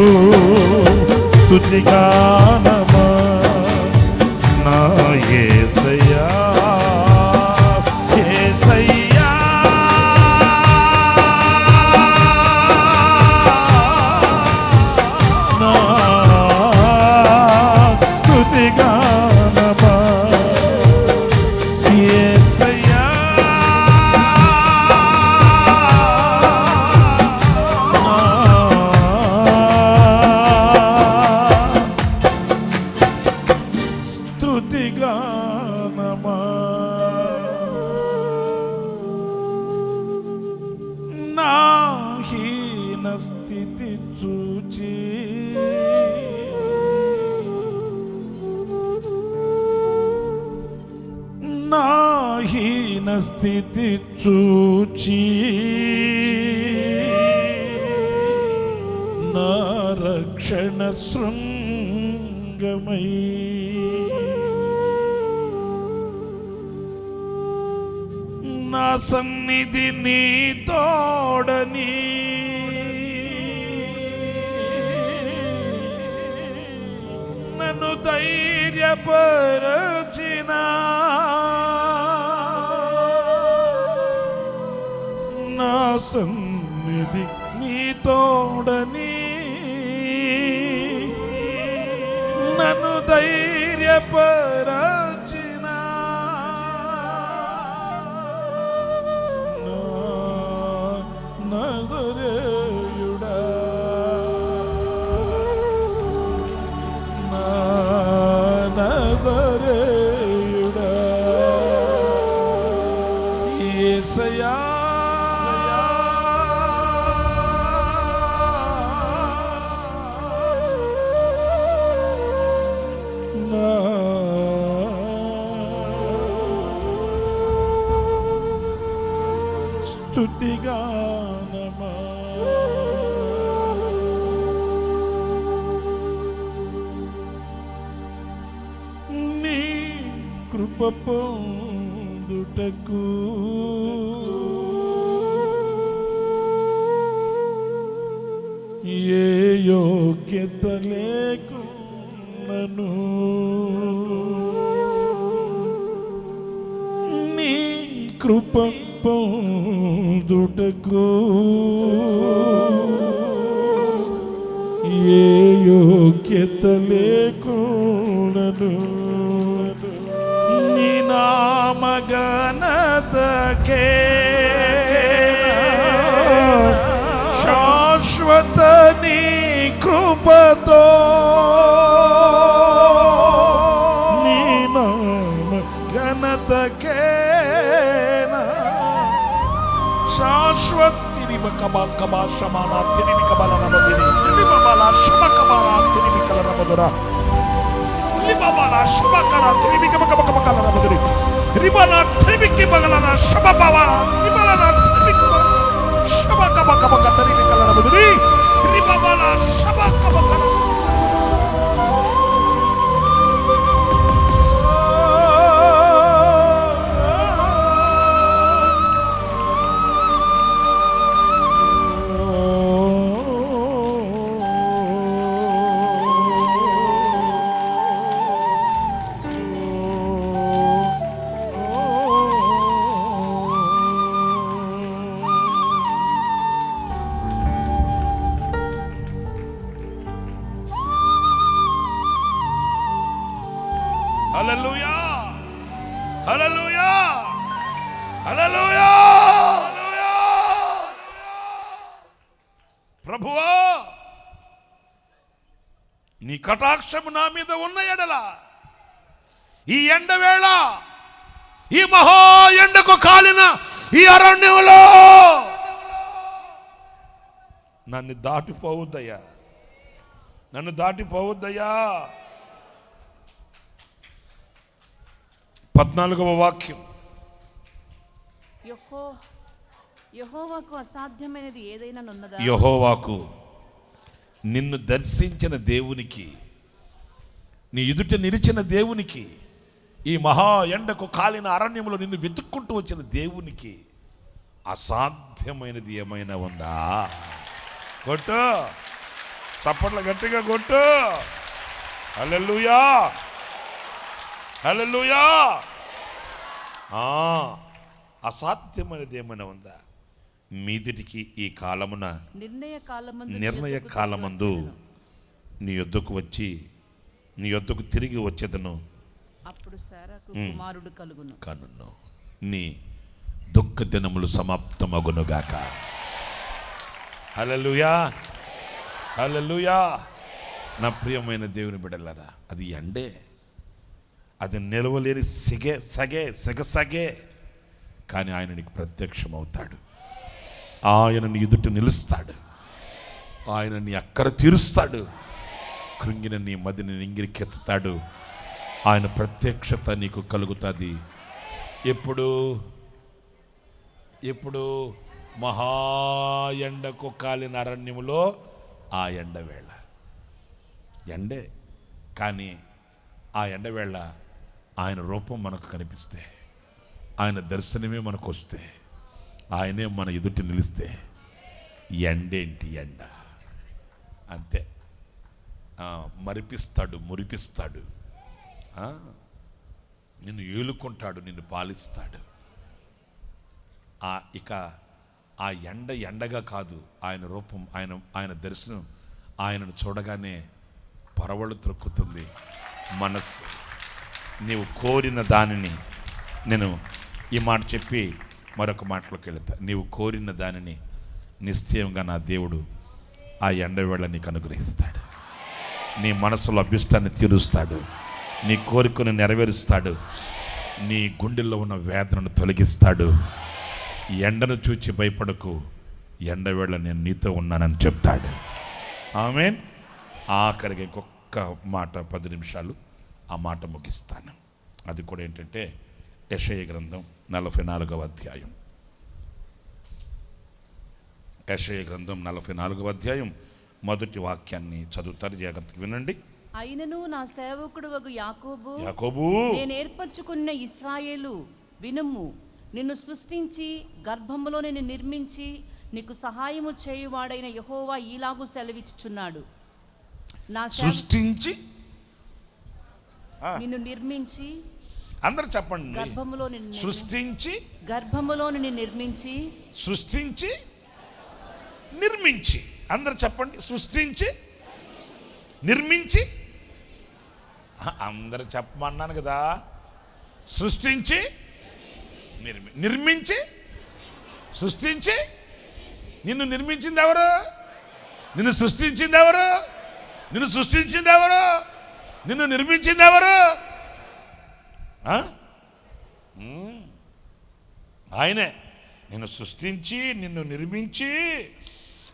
స్తుతిగానమా నా యేసయ్యా. యేసయ్యా, స్తుతిగానమా నా హీన స్థితి చూచి నా హీన స్థితి చూచి నా రక్షణ శృంగమై నా సన్నిధి నీ తోడని నన్ను ధైర్యపరచిన నా సన్నిధి నీ తోడని నన్ను ధైర్యపరచిన నజరేయుడా నా నజరేయుడా యేసయ్యా స్తుతిగానమా నీ కృప పొందుటకు ఏ యోగ్యత లేకున్నను నీ కృప పొందుటకు ఏ యోగ్యత లేకున్నను నీ నామగణతకే శాశ్వత నీ కృపతో నీ నామ ఘనతకే శాశ్వత కబా కబా శమాన తిరిమి కబల నమదిని లిబబల శమకబల తిరిమి కల నమదరా లిబబల శమకర తిరిమి కబక కల నమదిని రిబన తిరిమి బగలన శమబవ లిబలన తిరిమి శమకబ కబక తిరిమి కల నమదిని రిబబల శమకబ కల హల్లెలూయా హల్లెలూయా హల్లెలూయా ప్రభువా నీ కటాక్షము నా మీద ఉన్న ఎడల ఈ ఎండవేళ ఈ మహా ఎండకు కాలిన ఈ అరణ్యంలో నన్ను దాటిపోవద్దయ్యా నన్ను దాటిపోవద్దయ్యా 14వ వాక్యం యెహోవాకు అసాధ్యమైనది ఏదైనా ఉన్నదా యెహోవాకు నిన్ను దర్శించిన దేవునికి నీ ఎదుట నిలిచిన దేవునికి ఈ మహా ఎండకు కాలిన అరణ్యంలో నిన్ను వెతుక్కుంటూ వచ్చిన దేవునికి అసాధ్యమైనది ఏమైనా ఉందా కొట్టు చప్పట్ల గట్టిగా కొట్టు హల్లెలూయా హల్లెలూయా అసాధ్యమైనది ఏమైనా ఉందా మీదిటికి ఈ కాలమున నిర్ణయ కాలమందు నీ యొద్దకు వచ్చి నీ యొద్దకు తిరిగి వచ్చేదను అప్పుడు శారాకు కుమారుడు కలుగును నీ దుఃఖ దినములు సమాప్తమగునుగాక హల్లెలూయా హల్లెలూయా నా ప్రియమైన దేవుని బిడ్డలారా అది ఎండే అది నిలవలేని సగే. కానీ ఆయన నీకు ప్రత్యక్షమవుతాడు. ఆయన నీ ఎదుట నిలుస్తాడు. ఆయన నీ అక్కర తీరుస్తాడు. కృంగిన నీ మదిని నింగిరికెత్తుతాడు. ఆయన ప్రత్యక్షత నీకు కలుగుతుంది. ఎప్పుడు మహా ఎండకు కాలిన అరణ్యములో ఆ ఎండవేళ ఎండే. కానీ ఆ ఎండవేళ ఆయన రూపం మనకు కనిపిస్తే, ఆయన దర్శనమే మనకు వస్తే, ఆయనే మన ఎదుటి నిలిస్తే ఎండేంటి ఎండ అంతే. మురిపిస్తాడు, నిన్ను ఏలుకుంటాడు, నిన్ను పాలిస్తాడు. ఇక ఆ ఎండగా కాదు, ఆయన రూపం, ఆయన దర్శనం, ఆయనను చూడగానే పరవళ్ళు త్రొక్కుతుంది మనస్సు. నీవు కోరిన దానిని, నేను ఈ మాట చెప్పి మరొక మాటలోకి వెళతా. నీవు కోరిన దానిని నిశ్చయంగా నా దేవుడు ఆ ఎండవేళ నీకు అనుగ్రహిస్తాడు. నీ మనసులో అభిష్టాన్ని తీరుస్తాడు. నీ కోరికను నెరవేరుస్తాడు. నీ గుండెల్లో ఉన్న వేదనను తొలగిస్తాడు. ఎండను చూచి భయపడకు, ఎండవేళ నేను నీతో ఉన్నానని చెప్తాడు. ఆమేన్. ఆఖరికి ఇంకొక మాట 10 నిమిషాలు ఆ మాట ముగిస్తాను. అది కూడా ఏంటంటే యెషయా గ్రంథం 44వ అధ్యాయం. యెషయా గ్రంథం 44వ అధ్యాయం మొదటి వాక్యాన్ని చదువుతారు, జాగ్రత్తగా వినండి. అయినను నా సేవకుడు వగు యాకోబు, నేను ఏర్పరచుకున్న ఇశ్రాయేలు వినుము. నిన్ను సృష్టించి గర్భములో నిన్ను నిర్మించి నీకు సహాయము చేయువాడైన యెహోవా ఈలాగు సెలవిచ్చుచున్నాడు. నా సృష్టించి నిన్ను నిర్మించి, అందరూ చెప్పండి, గర్భములో నిన్ను సృష్టించి, గర్భములో నిన్ను నిర్మించి, సృష్టించి నిర్మించి. అందరూ చెప్పండి, సృష్టించి నిర్మించి. అందరూ చెప్పమన్నాను కదా. సృష్టించి నిర్మించి, సృష్టించి. నిన్ను నిర్మించింది ఎవరు? నిన్ను సృష్టించింది ఎవరు? నిన్ను సృష్టించింది ఎవరు? నిన్ను నిర్మించింది ఎవరు? ఆయనే. నిన్ను సృష్టించి, నిన్ను నిర్మించి,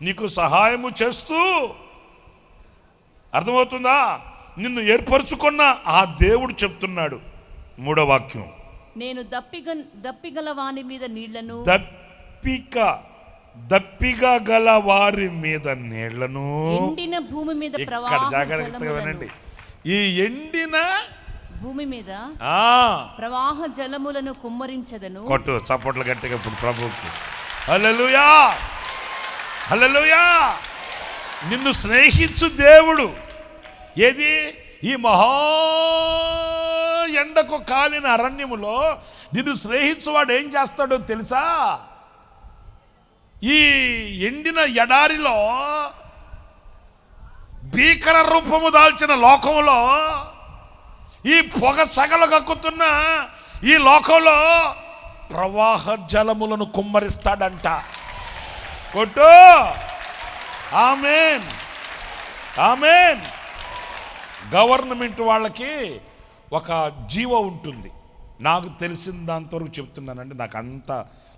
నీకు సహాయము చేస్తూ, అర్థమవుతుందా? నిన్ను ఏర్పరచుకున్న ఆ దేవుడు చెప్తున్నాడు. 3వ వాక్యం, నేను దప్పిగల వాని మీద నీళ్లను, దప్పిక గల వారి మీద నీళ్లను, ఎండిన భూమి మీద జాగ్రత్తగా వినండి. ఈ ఎండిన భూమి మీద ప్రవాహ జలములను కుమ్మరించదను. కొట్టు చప్పట్లు గట్టిగా ఇప్పుడు ప్రభువుకి. హల్లెలూయా, హల్లెలూయా. నిన్ను స్నేహించు దేవుడు. ఏది? ఈ మహా ఎండకు కాలిన అరణ్యములో నిన్ను స్నేహించువాడు ఏం చేస్తాడో తెలుసా? ఈ ఎండిన ఎడారిలో, భీకర రూపము దాల్చిన లోకంలో, ఈ పొగ సగలు కక్కుతున్న ఈ లోకంలో ప్రవాహ జలములను కుమ్మరిస్తాడంట. కొట్టు. ఆమేన్, ఆమేన్. గవర్నమెంట్ వాళ్ళకి ఒక జీవో ఉంటుంది. నాకు తెలిసిన దాంతవరకు చెప్తున్నానండి. నాకు అంత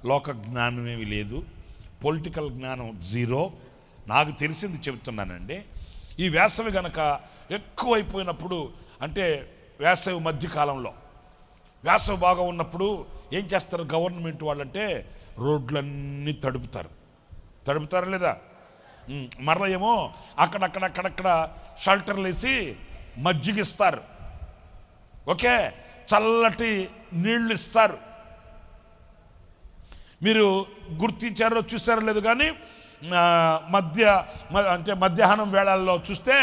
లోక జ్ఞానం ఏమీ లేదు, పొలిటికల్ జ్ఞానం 0. నాకు తెలిసింది చెప్తున్నానండి. ఈ వేసవి గనక ఎక్కువైపోయినప్పుడు, అంటే వేసవి మధ్యకాలంలో, వేసవి బాగా ఉన్నప్పుడు ఏం చేస్తారు గవర్నమెంట్ వాళ్ళంటే? రోడ్లన్నీ తడుపుతారా లేదా? మరలా ఏమో అక్కడక్కడ షెల్టర్లు వేసి మజ్జిగ ఇస్తారు. ఓకే, చల్లటి నీళ్ళు ఇస్తారు. మీరు గుర్తించారో చూసారో లేదు కానీ మధ్యాహ్నం వేళల్లో చూస్తే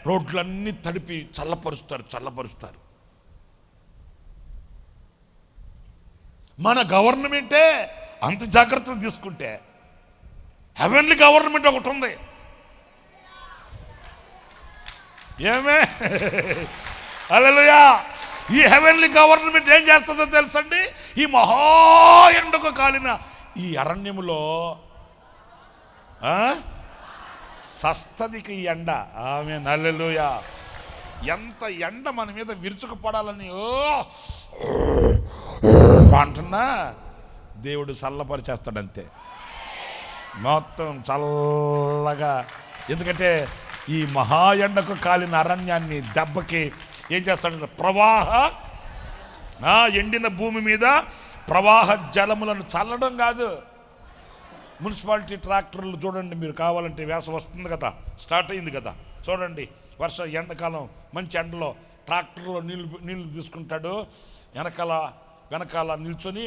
రోడ్లన్నీ తడిపి చల్లపరుస్తారు. మన గవర్నమెంటే అంత జాగ్రత్తలు తీసుకుంటే, హెవెన్లీ గవర్నమెంట్ ఒకటి ఉంది. ఏమే? హల్లెలూయా. ఈ హెవెన్లీ గవర్నమెంట్ ఏం చేస్తుందో తెలుసండి? ఈ మహా ఎండకు కాలిన ఈ అరణ్యములో సస్తదికి ఈ ఎండ. ఆమేన్, హల్లెలూయా. ఎంత ఎండ మన మీద విరుచుకుపడాలని అంటున్నా దేవుడు చల్లపరిచేస్తాడు అంతే, మొత్తం చల్లగా. ఎందుకంటే ఈ మహా ఎండకు కాలిన అరణ్యాన్ని దెబ్బకి ఏం చేస్తాడంటే ఎండిన భూమి మీద ప్రవాహ జలములను చల్లడం కాదు. మున్సిపాలిటీ ట్రాక్టర్లు చూడండి మీరు, కావాలంటే వేసవి వస్తుంది కదా, స్టార్ట్ అయింది కదా, చూడండి ఎండాకాలం మంచి ఎండలో ట్రాక్టర్లో నీళ్ళు తీసుకుంటాడు, వెనకాల నిల్చొని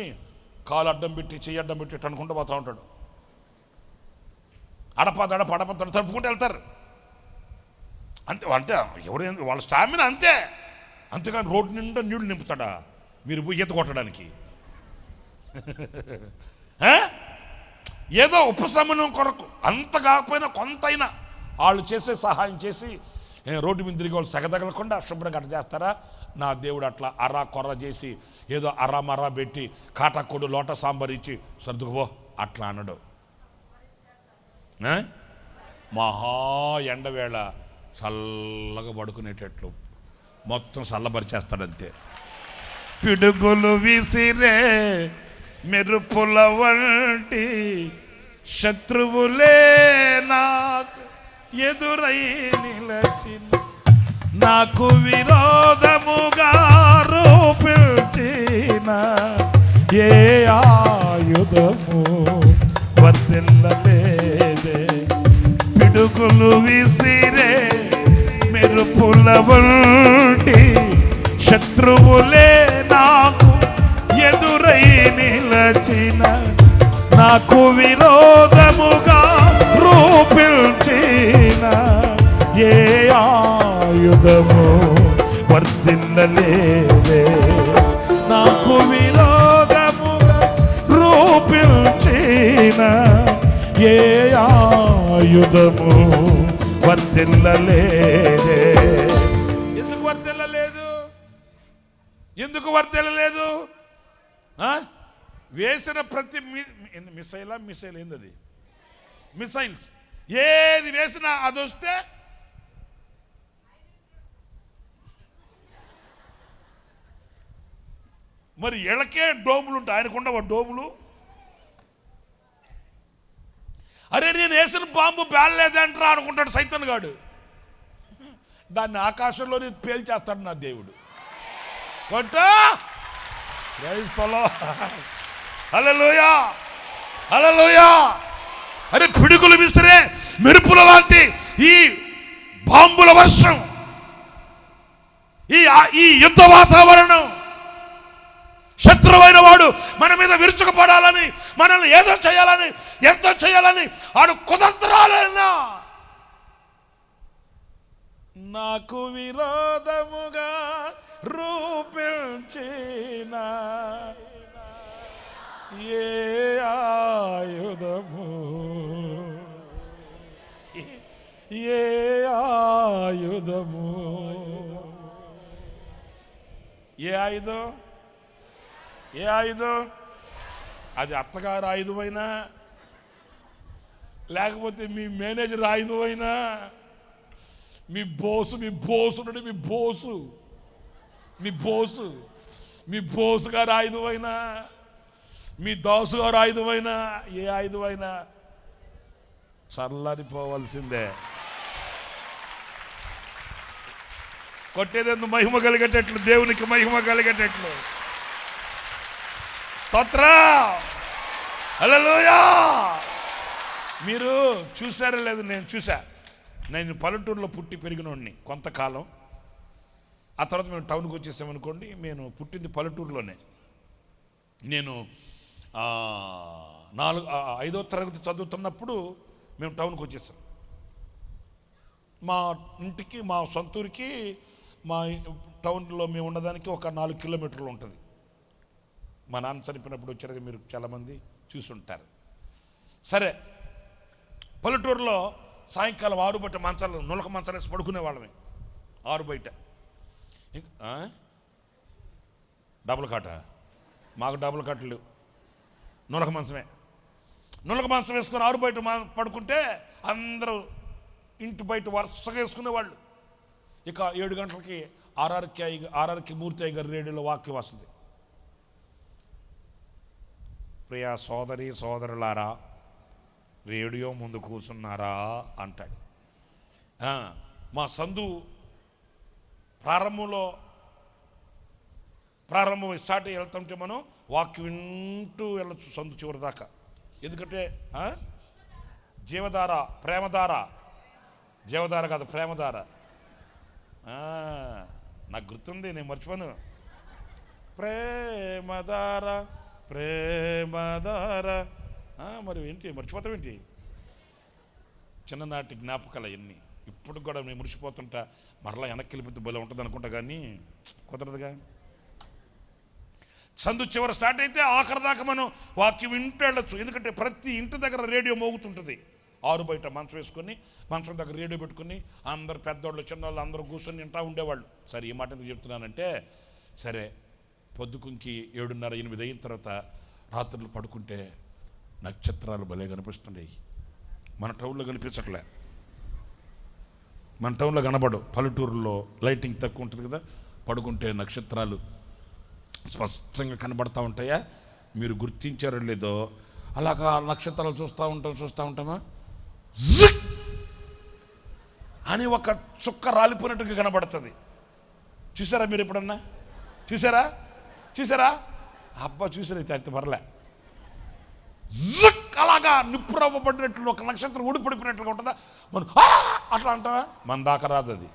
కాలు అడ్డం పెట్టి చెయ్యి అడ్డం పెట్టి అనుకుంటూ పోతూ ఉంటాడు. అడప తడుపుకుంటూ వెళ్తారు అంతే. వాళ్ళ స్టామినా అంతే. అంతేకాని రోడ్డు నిండా నీళ్లు నింపుతాడా మీరు పోయి ఈత కొట్టడానికి? ఏదో ఉపశమనం కొరకు, అంత కాకపోయినా కొంతైనా వాళ్ళు చేసే సహాయం చేసి రోడ్డు మీద తిరిగి వాళ్ళు సెగదగలకుండా శుభ్రంగా అట్లా చేస్తారా? నా దేవుడు అట్లా అరా కొర్ర చేసి ఏదో అరామరా పెట్టి కాటాకొడు లోట సాంబార్ ఇచ్చి సర్దుకుపో అట్లా అనడు. మహా ఎండవేళ చల్లగా పడుకునేటట్లు మొత్తం చల్లబరిచేస్తాడంతే. పిడుగులు విసిరే మెరుపుల వంటి శత్రువులే నాకు ఎదురై నిలచిన, నాకు విరోధముగా రూపించిన ఏ ఆయుధము వర్తిల్లలేదే. పిడుగులు విసిరే మెరుపుల వంటి శత్రువులే నాకు ఎదురై నిలచిన, నాకు విరోధముగా రూపించిన ఏ ఆయుధము వర్తిల్లలేదే. నాకు విరోధముగా రూపించిన ఏ ఆయుధము వర్తిల్లలేదే. ఎందుకు వర్తిల్లలేదు? ఎందుకు వర్తిల్లలేదు? వేసిన ప్రతి మిసైల్ ఏంది? మిసైల్స్ ఏది వేసినా అది వస్తే మరి ఎళకే డోములు ఉంటాయి, ఆయనకుండా డోములు. అరే నేను వేసిన బాంబు పేలలేదంటారా అనుకుంటాడు సైతన్ గాడు, దాన్ని ఆకాశంలోనే పేల్చేస్తాడు నా దేవుడు. కొట్టా క్రైస్తలో హల్లెలూయా హల్లెలూయా. అరే పిడుగులు విసిరే మెరుపుల లాంటి ఈ బాంబుల వర్షం, ఈ యుద్ధ వాతావరణం, శత్రువైన వాడు మన మీద విరుచుకుపడాలని, మనల్ని ఏదో చేయాలని, ఎంతో చేయాలని ఆడు కుతంత్రాలైనా నాకు విరోధముగా రూపించిన ఏ ఆయుధము, ఏ ఆయుధము, ఏ ఆయుధం? ఏ ఆయుధం? అది అత్తగారు ఆయుధమైనా, లేకపోతే మీ మేనేజర్ ఆయుధమైనా, మీ బోసు మీ బోసు గారు ఆయుధమైనా, మీ దాసు గారు ఆయుధమైనా, ఏ ఆయుధమైనా చల్లారిపోవాల్సిందే. కొట్టేదెందుకు? మహిమ కలిగేటట్లు, దేవునికి మహిమ కలిగేటట్లు. స్తోత్రం హల్లెలూయా. మీరు చూసారో లేదు, నేను పల్లెటూరులో పుట్టి పెరిగినోడిని కొంతకాలం. ఆ తర్వాత మేము టౌన్కి వచ్చేసామనుకోండి. నేను పుట్టింది పల్లెటూరులోనే. నేను 5వ తరగతి చదువుతున్నప్పుడు మేము టౌన్కి వచ్చేసాం. మా ఇంటికి, మా సొంతూరికి, మా టౌన్లో మేము ఉన్నదానికి ఒక 4 కిలోమీటర్లు ఉంటుంది. మా నాన్న చనిపోయినప్పుడు వచ్చారు, మీరు చాలామంది చూసుంటారు. సరే, పల్లెటూరులో సాయంకాలం 6 బయట మంచాలు, నులక మంచాలు వేసి పడుకునే వాళ్ళమే 6 బయట. డబుల్ కాట? మాకు డబుల్ కాట్లు లేవు, నులక మంచమే. నులక మంచం వేసుకొని 6 బయట పడుకుంటే అందరూ ఇంటి బయట వరుసగా వేసుకునేవాళ్ళు. ఇక 7 గంటలకి ఆర్ఆర్కి మూర్తి అయ్య గారి రేడియోలో వాక్యం వస్తుంది. ప్రియా సోదరి సోదరులారా, రేడియో ముందు కూర్చున్నారా అంటాడు. మా సందు ప్రారంభం స్టార్ట్ వెళ్తుంటే మనం వాక్యం వింటూ వెళ్ళొచ్చు సందు చివరి దాకా. ఎందుకంటే జీవధార, ప్రేమధార, జీవధార కాదు ప్రేమధార. నాకు గుర్తుంది, నేను మర్చిపోను. ప్రేమధార ప్రేమధార. మరి ఏంటి మర్చిపోతావేంటి? చిన్ననాటి జ్ఞాపకాలు అవన్నీ ఇప్పుడు కూడా నేను మురిసిపోతుంటా. మరలా వెనక్కి వెళ్ళిపోతే భలే ఉంటుంది అనుకుంటా, కానీ కుదరదుగా. సందు చివరి స్టార్ట్ అయితే ఆఖరి దాకా మనం వాక్యం వింటూ వెళ్ళొచ్చు. ఎందుకంటే ప్రతి ఇంటి దగ్గర రేడియో మోగుతుంటుంది. ఆరు బయట మంచం వేసుకొని మంచం దగ్గర రేడియో పెట్టుకుని అందరు పెద్దవాళ్ళు చిన్నవాళ్ళు అందరూ కూర్చొని వింటూ ఉండేవాళ్ళు. సరే, ఈ మాట ఎందుకు చెప్తున్నానంటే, సరే పొద్దుకుంకి 7:30 8 అయిన తర్వాత రాత్రులు పడుకుంటే నక్షత్రాలు భలే కనిపిస్తుండేవి. మన టౌన్లో కనిపించట్లే, మన టౌన్లో కనబడు. పల్లెటూరులో లైటింగ్ తక్కువ ఉంటుంది కదా, పడుకుంటే నక్షత్రాలు స్పష్టంగా కనబడతా ఉంటాయా? మీరు గుర్తించారో లేదో, అలాగా నక్షత్రాలు చూస్తూ ఉంటామా, జిక్ అని ఒక చుక్క రాలిపోయినట్టుగా కనబడుతుంది. చూసారా మీరు ఎప్పుడన్నా? చూసారా? అబ్బా చూసారా? అయితే పర్లే. జిక్ అలాగా నిప్పురవ్వబడినట్లు ఒక నక్షత్రం ఊడిపడిపోయినట్లుగా ఉంటుందా? మనం అట్లా అంటావా? మన దాకా రాదు అది.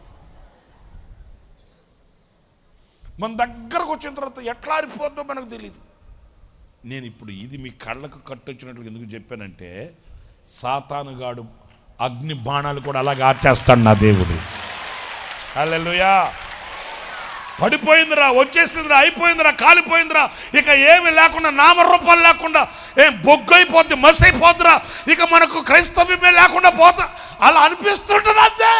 మన దగ్గరకు వచ్చిన తర్వాత ఎట్లా ఆరిపోద్దో మనకు తెలియదు. నేను ఇప్పుడు ఇది మీ కళ్ళకు కట్టొచ్చినట్లు ఎందుకు చెప్పానంటే, సాతానుగాడు అగ్ని బాణాలు కూడా అలాగే ఆర్చేస్తాడు నా దేవుడు. హల్లెలూయా. పడిపోయిందిరా, వచ్చేసిందిరా, అయిపోయిందిరా, కాలిపోయిందిరా, ఇక ఏమి లేకుండా, నామరూపాలు లేకుండా బొగ్గు అయిపోద్ది, మసి అయిపోద్దిరా, ఇక మనకు క్రైస్తవ్యమే లేకుండా పోతా, అలా అనిపిస్తుంటుంది. అంతే.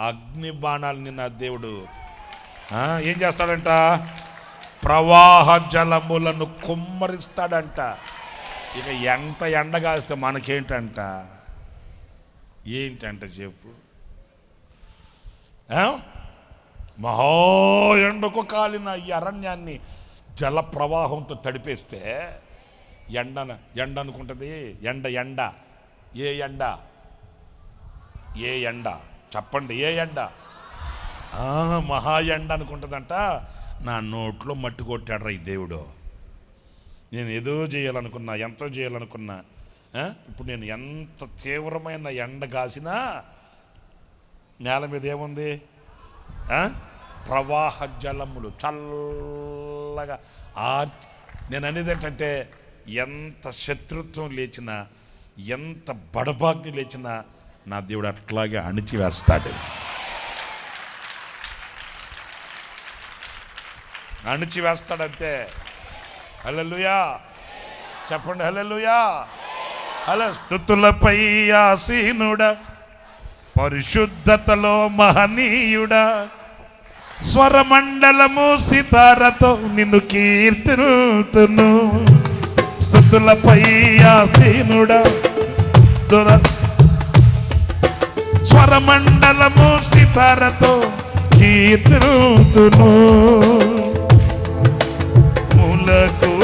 అగ్ని బాణాలని నా దేవుడు ఏం చేస్తాడంట? ప్రవాహ జలములను కుమ్మరిస్తాడంట. ఇక ఎంత ఎండగాస్తే మనకేంటంట? చెప్పు. మహా ఎండకు కాలిన ఈ అరణ్యాన్ని జల ప్రవాహంతో తడిపేస్తే ఎండ అనుకుంటుంది. ఎండ ఏ ఎండ చెప్పండి? ఏ ఎండ? మహా ఎండ అనుకుంటుందంట. నా నోట్లో మట్టి కొట్టాడు రా ఈ దేవుడు. నేను ఏదో చేయాలనుకున్నా, ఎంతో చేయాలనుకున్నా, ఇప్పుడు నేను ఎంత తీవ్రమైన ఎండ కాసినా నేల మీద ఏముంది? ప్రవాహ జలములు చల్లగా నేను అనేది ఏంటంటే, ఎంత శత్రుత్వం లేచినా, ఎంత బడబాగ్ని లేచినా నా దేవుడు అట్లాగే అణిచివేస్తాడు. అణిచివేస్తాడంతే. హల్లెలూయా చెప్పండి. హల్లెలూయా. స్తుతులపై ఆసీనుడా, పరిశుద్ధతలో మహనీయుడా, స్వరమండలము సితారతో నిన్ను కీర్తిల్తును. స్తుతులపై ఆసీనుడా, స్వరమండలము సితారతో కీర్తిల్తును. మూలకు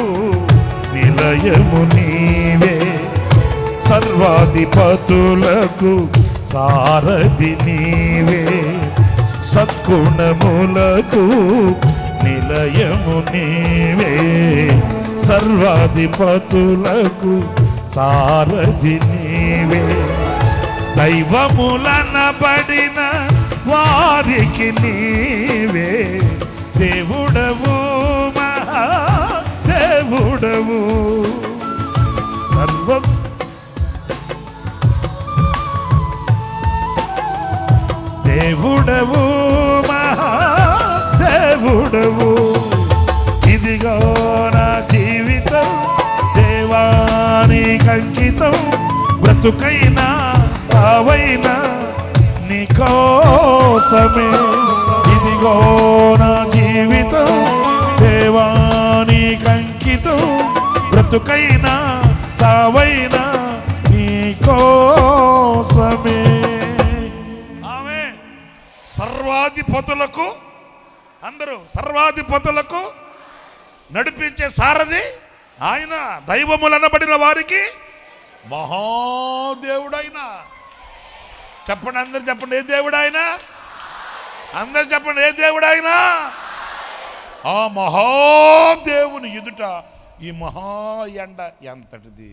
నిలయము నీవే, సర్వాధిపతులకు సారథి నీవే, సద్గుణములకు నిలయము నీవే, సర్వాధిపతులకు సారథి నీవే. దైవములనబడిన వారికి నీవే దేవుడవు, మహాదేవుడవు. సర్వం దేవుడవు, మహాదేవుడవు. ఇదిగో నా జీవితం దేవానికి అంకితం, బ్రతుకైనా చావైనా నీకోసమే. ఇదిగో నా జీవితం దేవానికి అంకితం, బ్రతుకైనా చావైనా నీకోసమే. సర్వాధిపతులకు, అందరూ సర్వాధిపతులకు నడిపించే సారథి ఆయన. దైవములనబడిన వారికి మహాదేవుడైన. చెప్పండి, అందరు చెప్పండి, ఏ దేవుడైనా? అందరు చెప్పండి, ఏ దేవుడైనా? ఆ మహాదేవుని ఎదుట ఈ మహా ఎండ ఎంతటిది,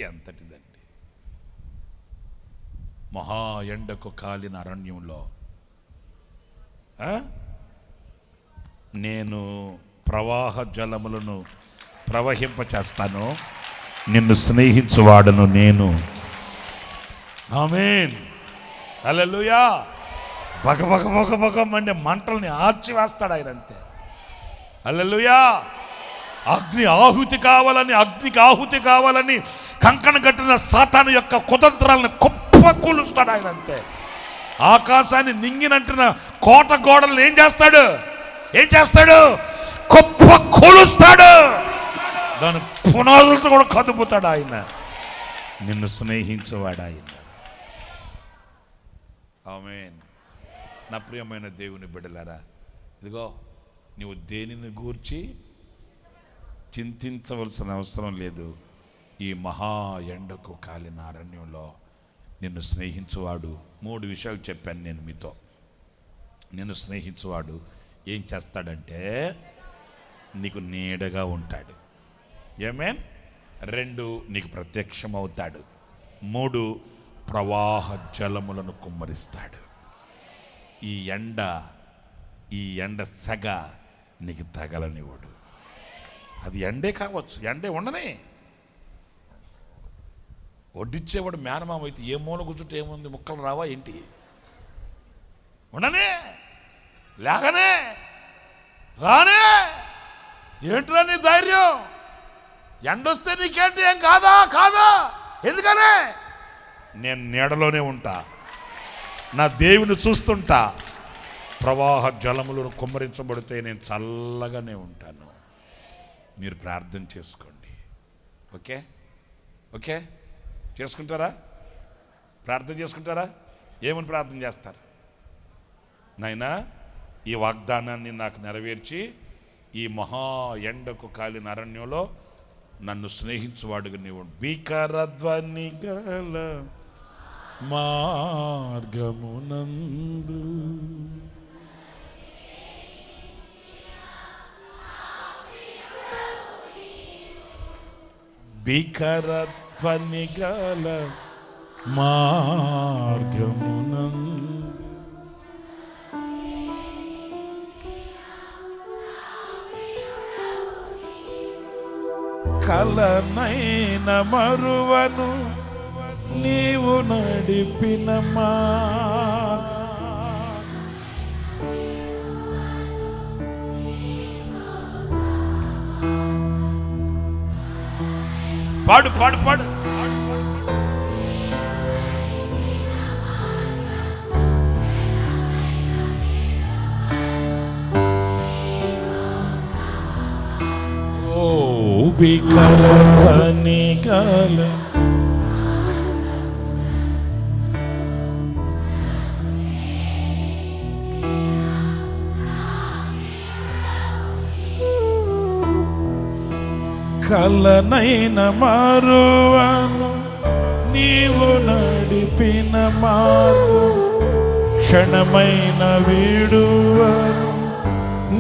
ఎంతటిదండి. మహా ఎండకు కాలిన అరణ్యంలో నేను ప్రవాహ జలములను ప్రవహింపచేస్తాను, నిన్ను స్నేహించువాడను నేను. ఆమేన్, హల్లెలూయా. బగ బగ బగ బగ మండే మంటల్ని ఆర్చివేస్తాడు ఆయన, అంతే. హల్లెలూయా. అగ్నికి ఆహుతి కావాలని కంకణ కట్టిన సాతాను యొక్క కుతంత్రాలను కుప్పకూలుస్తాడు ఆయన, అంతే. ఆకాశాన్ని నింగినంటున్న కోట గోడలను ఏం చేస్తాడు? కుప్పకూలుస్తాడు. దాని పునాదులతో కూడా కదుపుతాడు ఆయన. నిన్ను స్నేహించేవాడు ఆయన. ఆమేన్. నా ప్రియమైన దేవుని బిడ్డలారా, ఇదిగో నీవు దేనిని గూర్చి చింతించవలసిన అవసరం లేదు. ఈ మహా ఎండకు కాలిన అరణ్యంలో నిన్ను స్నేహించువాడు. 3 విషయాలు చెప్పాను నేను మీతో. నిన్ను స్నేహించువాడు ఏం చేస్తాడంటే నీకు నీడగా ఉంటాడు. ఆమేన్. 2, నీకు ప్రత్యక్షమవుతాడు. 3, ప్రవాహ జలములను కుమ్మరిస్తాడు. ఈ ఎండ సెగ నీకు తగలనివాడు. అది ఎండే కావచ్చు, ఎండే ఉండనే. వడ్డిచ్చేవాడు మేనమామ అయితే ఏ మూల కూర్చుంటే ఏముంది, ముక్కలు రావా ఏంటి? ఉండనే, లేకనే, రానే. ఏంట్రా నీ ధైర్యం? ఎండొస్తే నీకేంటి, ఏం కాదా? ఎందుకనే? నేను నీడలోనే ఉంటా, నా దేవుని చూస్తుంటా. ప్రవాహ జలములను కుమ్మరించబడితే నేను చల్లగానే ఉంటాను. మీరు ప్రార్థన చేసుకోండి. ఓకే చేసుకుంటారా? ప్రార్థన చేసుకుంటారా? ఏమని ప్రార్థన చేస్తారు? నాయనా, ఈ వాగ్దానాన్ని నాకు నెరవేర్చి ఈ మహా ఎండకు కాలిన అరణ్యంలో నన్ను స్నేహించువాడుగా నీవు. భీకరధ్వని గల మార్గమునందు భీకరధ్వని గల మార్గమునందు కలనైన మరువను నీవు నడిపిన పాడు ఓ బికరని గల కలనైన మరువను నీవు నడిపిన మార్గం క్షణమైన వీడువను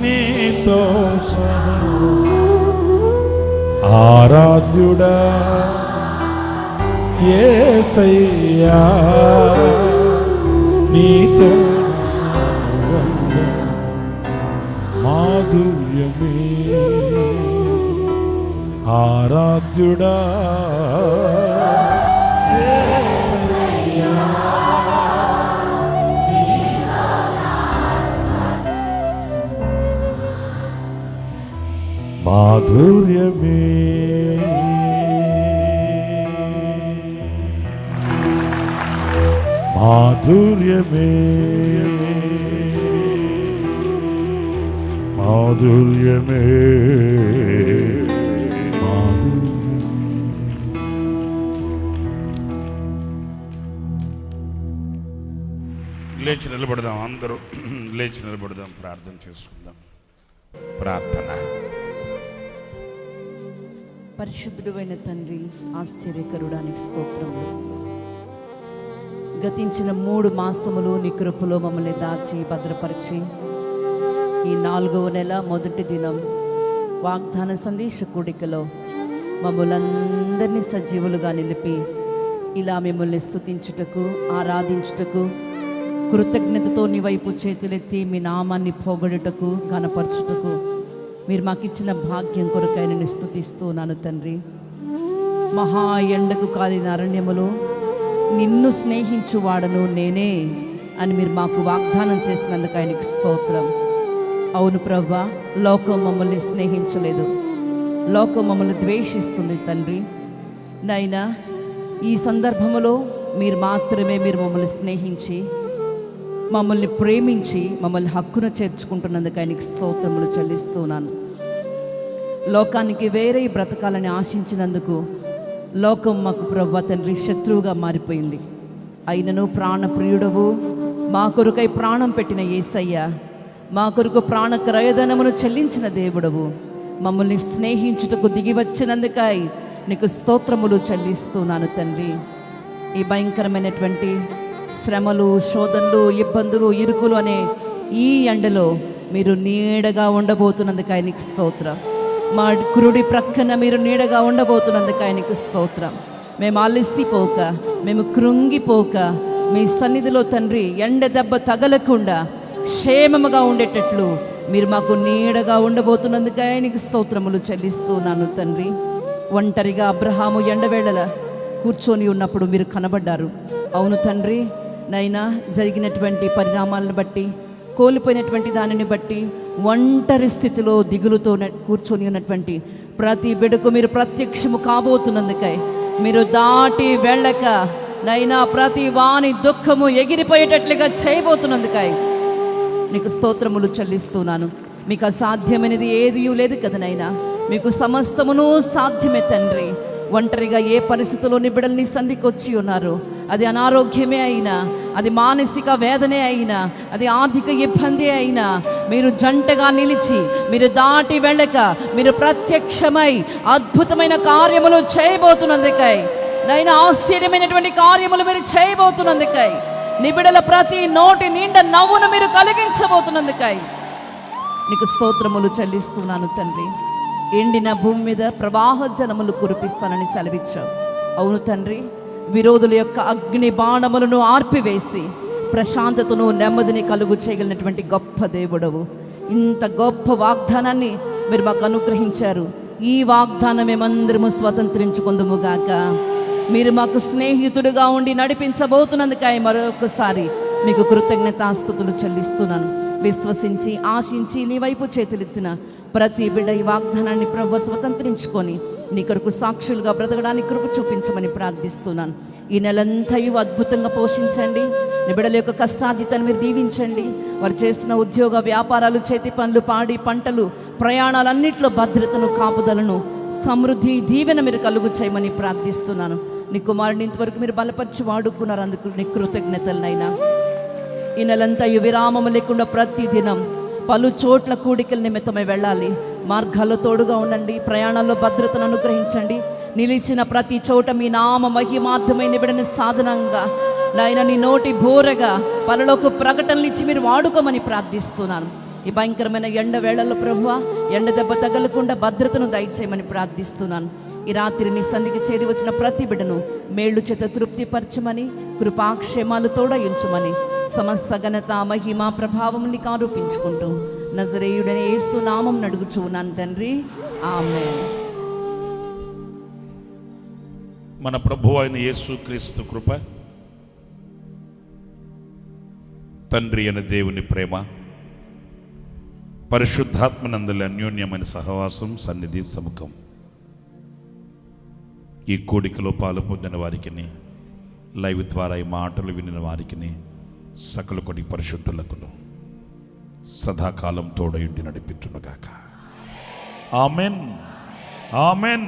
నీతో సహా ఆరాధ్యుడా యేసయ్యా నీతో మాధుర్యమే ఆరాధ్యుడా యేసయ్యా మాధుర్యమే మాధుర్యమే మాధుర్యమే లేచి నిలబడదాం, అందరూ లేచి నిలబడదాం, ప్రార్థన చేసుకుందాం. ప్రార్థన. పరిశుద్ధుడైన తండ్రి, ఆశ్చర్యకరుడానికి స్తోత్రము. గతించిన 3 మాసములు నీ కృపలో మమ్మల్ని దాచి భద్రపరిచి ఈ 4వ నెల మొదటి దినం వాగ్దాన సందేశ కూడికలో మమ్మల్ని సజీవులుగా నిలిపి ఇలా మిమ్మల్ని స్తుతించుటకు, ఆరాధించుటకు, కృతజ్ఞతతో నీ వైపు చేతులెత్తి మీ నామాన్ని పొగడుటకు, కనపరచుటకు మీరు మాకు ఇచ్చిన భాగ్యం కొరకై నేను స్తుతిస్తున్నాను తండ్రి. మహా ఎండకు కాలిన అరణ్యములో నిన్ను స్నేహించువాడను నేనే అని మీరు మాకు వాగ్దానం చేసినందుకు ఆయనకి స్తోత్రం. అవును ప్రభువా, లోకం మమ్మల్ని స్నేహించలేదు, లోకం మమ్మల్ని ద్వేషిస్తుంది తండ్రి. నైనా ఈ సందర్భంలో మీరు మాత్రమే మీరు మమ్మల్ని స్నేహించి, మమ్మల్ని ప్రేమించి, మమ్మల్ని హక్కున చేర్చుకుంటున్నందుకు ఆయనకి స్తోత్రములు చెల్లిస్తున్నాను. లోకానికి వేరే బ్రతకాలని ఆశించినందుకు లోకం మాకు ప్రభువా తండ్రి శత్రువుగా మారిపోయింది. అయినను ప్రాణప్రియుడవు, మా కొరకై ప్రాణం పెట్టిన యేసయ్య, మా కొరకు ప్రాణ క్రయధనమును చెల్లించిన దేవుడవు, మమ్మల్ని స్నేహించుటకు దిగి వచ్చినందుకై నీకు స్తోత్రములు చెల్లిస్తున్నాను తండ్రి. ఈ భయంకరమైనటువంటి శ్రమలు, శోధనలు, ఇబ్బందులు, ఇరుకులు అనే ఈ ఎండలో మీరు నీడగా ఉండబోతున్నందుకు ఆయనకి స్తోత్రం. మా కురుడి ప్రక్కన మీరు నీడగా ఉండబోతున్నందుకు ఆయనకి స్తోత్రం. మేము అలసిపోక, మేము కృంగిపోక మీ సన్నిధిలో తండ్రి ఎండ దెబ్బ తగలకుండా క్షేమముగా ఉండేటట్లు మీరు మాకు నీడగా ఉండబోతున్నందుకు ఆయనకి స్తోత్రములు చెల్లిస్తున్నాను తండ్రి. ఒంటరిగా అబ్రహాము ఎండవేళల కూర్చొని ఉన్నప్పుడు మీరు కనబడ్డారు. అవును తండ్రి, నైనా జరిగినటువంటి పరిణామాలను బట్టి, కోల్పోయినటువంటి దానిని బట్టి, ఒంటరి స్థితిలో దిగులుతో కూర్చొని ఉన్నటువంటి ప్రతి బిడ్డకు మీరు ప్రత్యక్షము కాబోతున్నందుకై, మీరు దాటి వెళ్ళక నైనా ప్రతి వాని దుఃఖము ఎగిరిపోయేటట్లుగా చేయబోతున్నందుకై నీకు స్తోత్రములు చెల్లిస్తున్నాను. మీకు అసాధ్యమైనది ఏదీ లేదు కదా నైనా, మీకు సమస్తమును సాధ్యమే తండ్రి. ఒంటరిగా ఏ పరిస్థితుల్లో నీ బిడ్డల్ని సంధికి వచ్చి ఉన్నారు, అది అనారోగ్యమే అయినా, అది మానసిక వేదనే అయినా, అది ఆర్థిక ఇబ్బంది అయినా, మీరు జంటగా నిలిచి, మీరు దాటి వెళ్ళక, మీరు ప్రత్యక్షమై అద్భుతమైన కార్యములు చేయబోతున్నందుకై, నైనా ఆశ్చర్యమైనటువంటి కార్యములు మీరు చేయబోతున్నందుకై, నీ బిడ్డల ప్రతి నోటి నిండా నవ్వును మీరు కలిగించబోతున్నందుకై నీకు స్తోత్రములు చెల్లిస్తున్నాను తండ్రి. ఎండిన భూమి మీద ప్రవాహ జలములు కురిపిస్తానని సెలవిచ్చావు. అవును తండ్రి, విరోధుల యొక్క అగ్ని బాణములను ఆర్పివేసి ప్రశాంతతను, నెమ్మదిని కలుగు చేయగలిగినటువంటి గొప్ప దేవుడవు. ఇంత గొప్ప వాగ్దానాన్ని మీరు మాకు అనుగ్రహించారు. ఈ వాగ్దానం మేమందరము స్వతంత్రించుకుందుముగాక. మీరు మాకు స్నేహితుడిగా ఉండి నడిపించబోతున్నందుకై మరొకసారి మీకు కృతజ్ఞతాస్తుతులు చెల్లిస్తున్నాను. విశ్వసించి, ఆశించి నీ వైపు చేతులెత్తిన ప్రతి బిడ్డ ఈ వాగ్దానాన్ని ప్రభువు స్వతంత్రించుకొని నీ కొరకు సాక్షులుగా బ్రతకడానికి కృప చూపించమని ప్రార్థిస్తున్నాను. ఈ నెలంతయు అద్భుతంగా పోషించండి. నీ బిడ్డల యొక్క కష్టార్జితాన్ని మీరు దీవించండి. వారు చేస్తున్న ఉద్యోగ, వ్యాపారాలు, చేతి పనులు, పాడి పంటలు, ప్రయాణాలన్నింటిలో భద్రతను, కాపుదలను, సమృద్ధి, దీవెన మీరు కలుగు చేయమని ప్రార్థిస్తున్నాను. నీ కుమారుని ఇంతవరకు మీరు బలపరిచి వాడుకున్నారు, అందుకు నీ కృతజ్ఞతలనైనా. ఈ నెలంతయు విరామము లేకుండా ప్రతి దినం పలు చోట్ల కూడికల నిమిత్తమై వెళ్ళాలి. మార్గాల్లో తోడుగా ఉండండి. ప్రయాణాల్లో భద్రతను అనుగ్రహించండి. నిలిచిన ప్రతి చోట మీ నామ మహిమార్థమైన బిడ్డని సాధనంగా నాయన నీ నోటి బోరగా పరలోక ప్రకటనలు ఇచ్చి మీరు వాడుకోమని ప్రార్థిస్తున్నాను. ఈ భయంకరమైన ఎండ వేళల్లో ప్రభువా, ఎండ దెబ్బ తగలకుండా భద్రతను దయచేయమని ప్రార్థిస్తున్నాను. ఈ రాత్రి నీ సన్నిధికి చేరి వచ్చిన ప్రతి బిడ్డను మేళ్ళు చేత తృప్తిపరచమని, కృపాక్షేమాలు తోడయించమని, సమస్త ఘనత, మహిమ, ప్రభావం నీకు ఆరోపించుకుంటూ నజరేయుడైన యేసు నామం అడుగుచున్నాను తండ్రి, ఆమేన్. మన ప్రభువు అయిన యేసు క్రీస్తు కృప, తండ్రి అయిన దేవుని ప్రేమ, పరిశుద్ధాత్మనందుల అన్యోన్యమైన సహవాసం, సన్నిధి, సముఖం ఈ కూడికలో పాలు పొందిన వారికి, లైవ్ ద్వారా ఈ మాటలు వినిన వారికి, సకల కొడి పరిశుద్ధులకు సదాకాలం తోడయుండి నడిపించునుగాక. Amen, amen.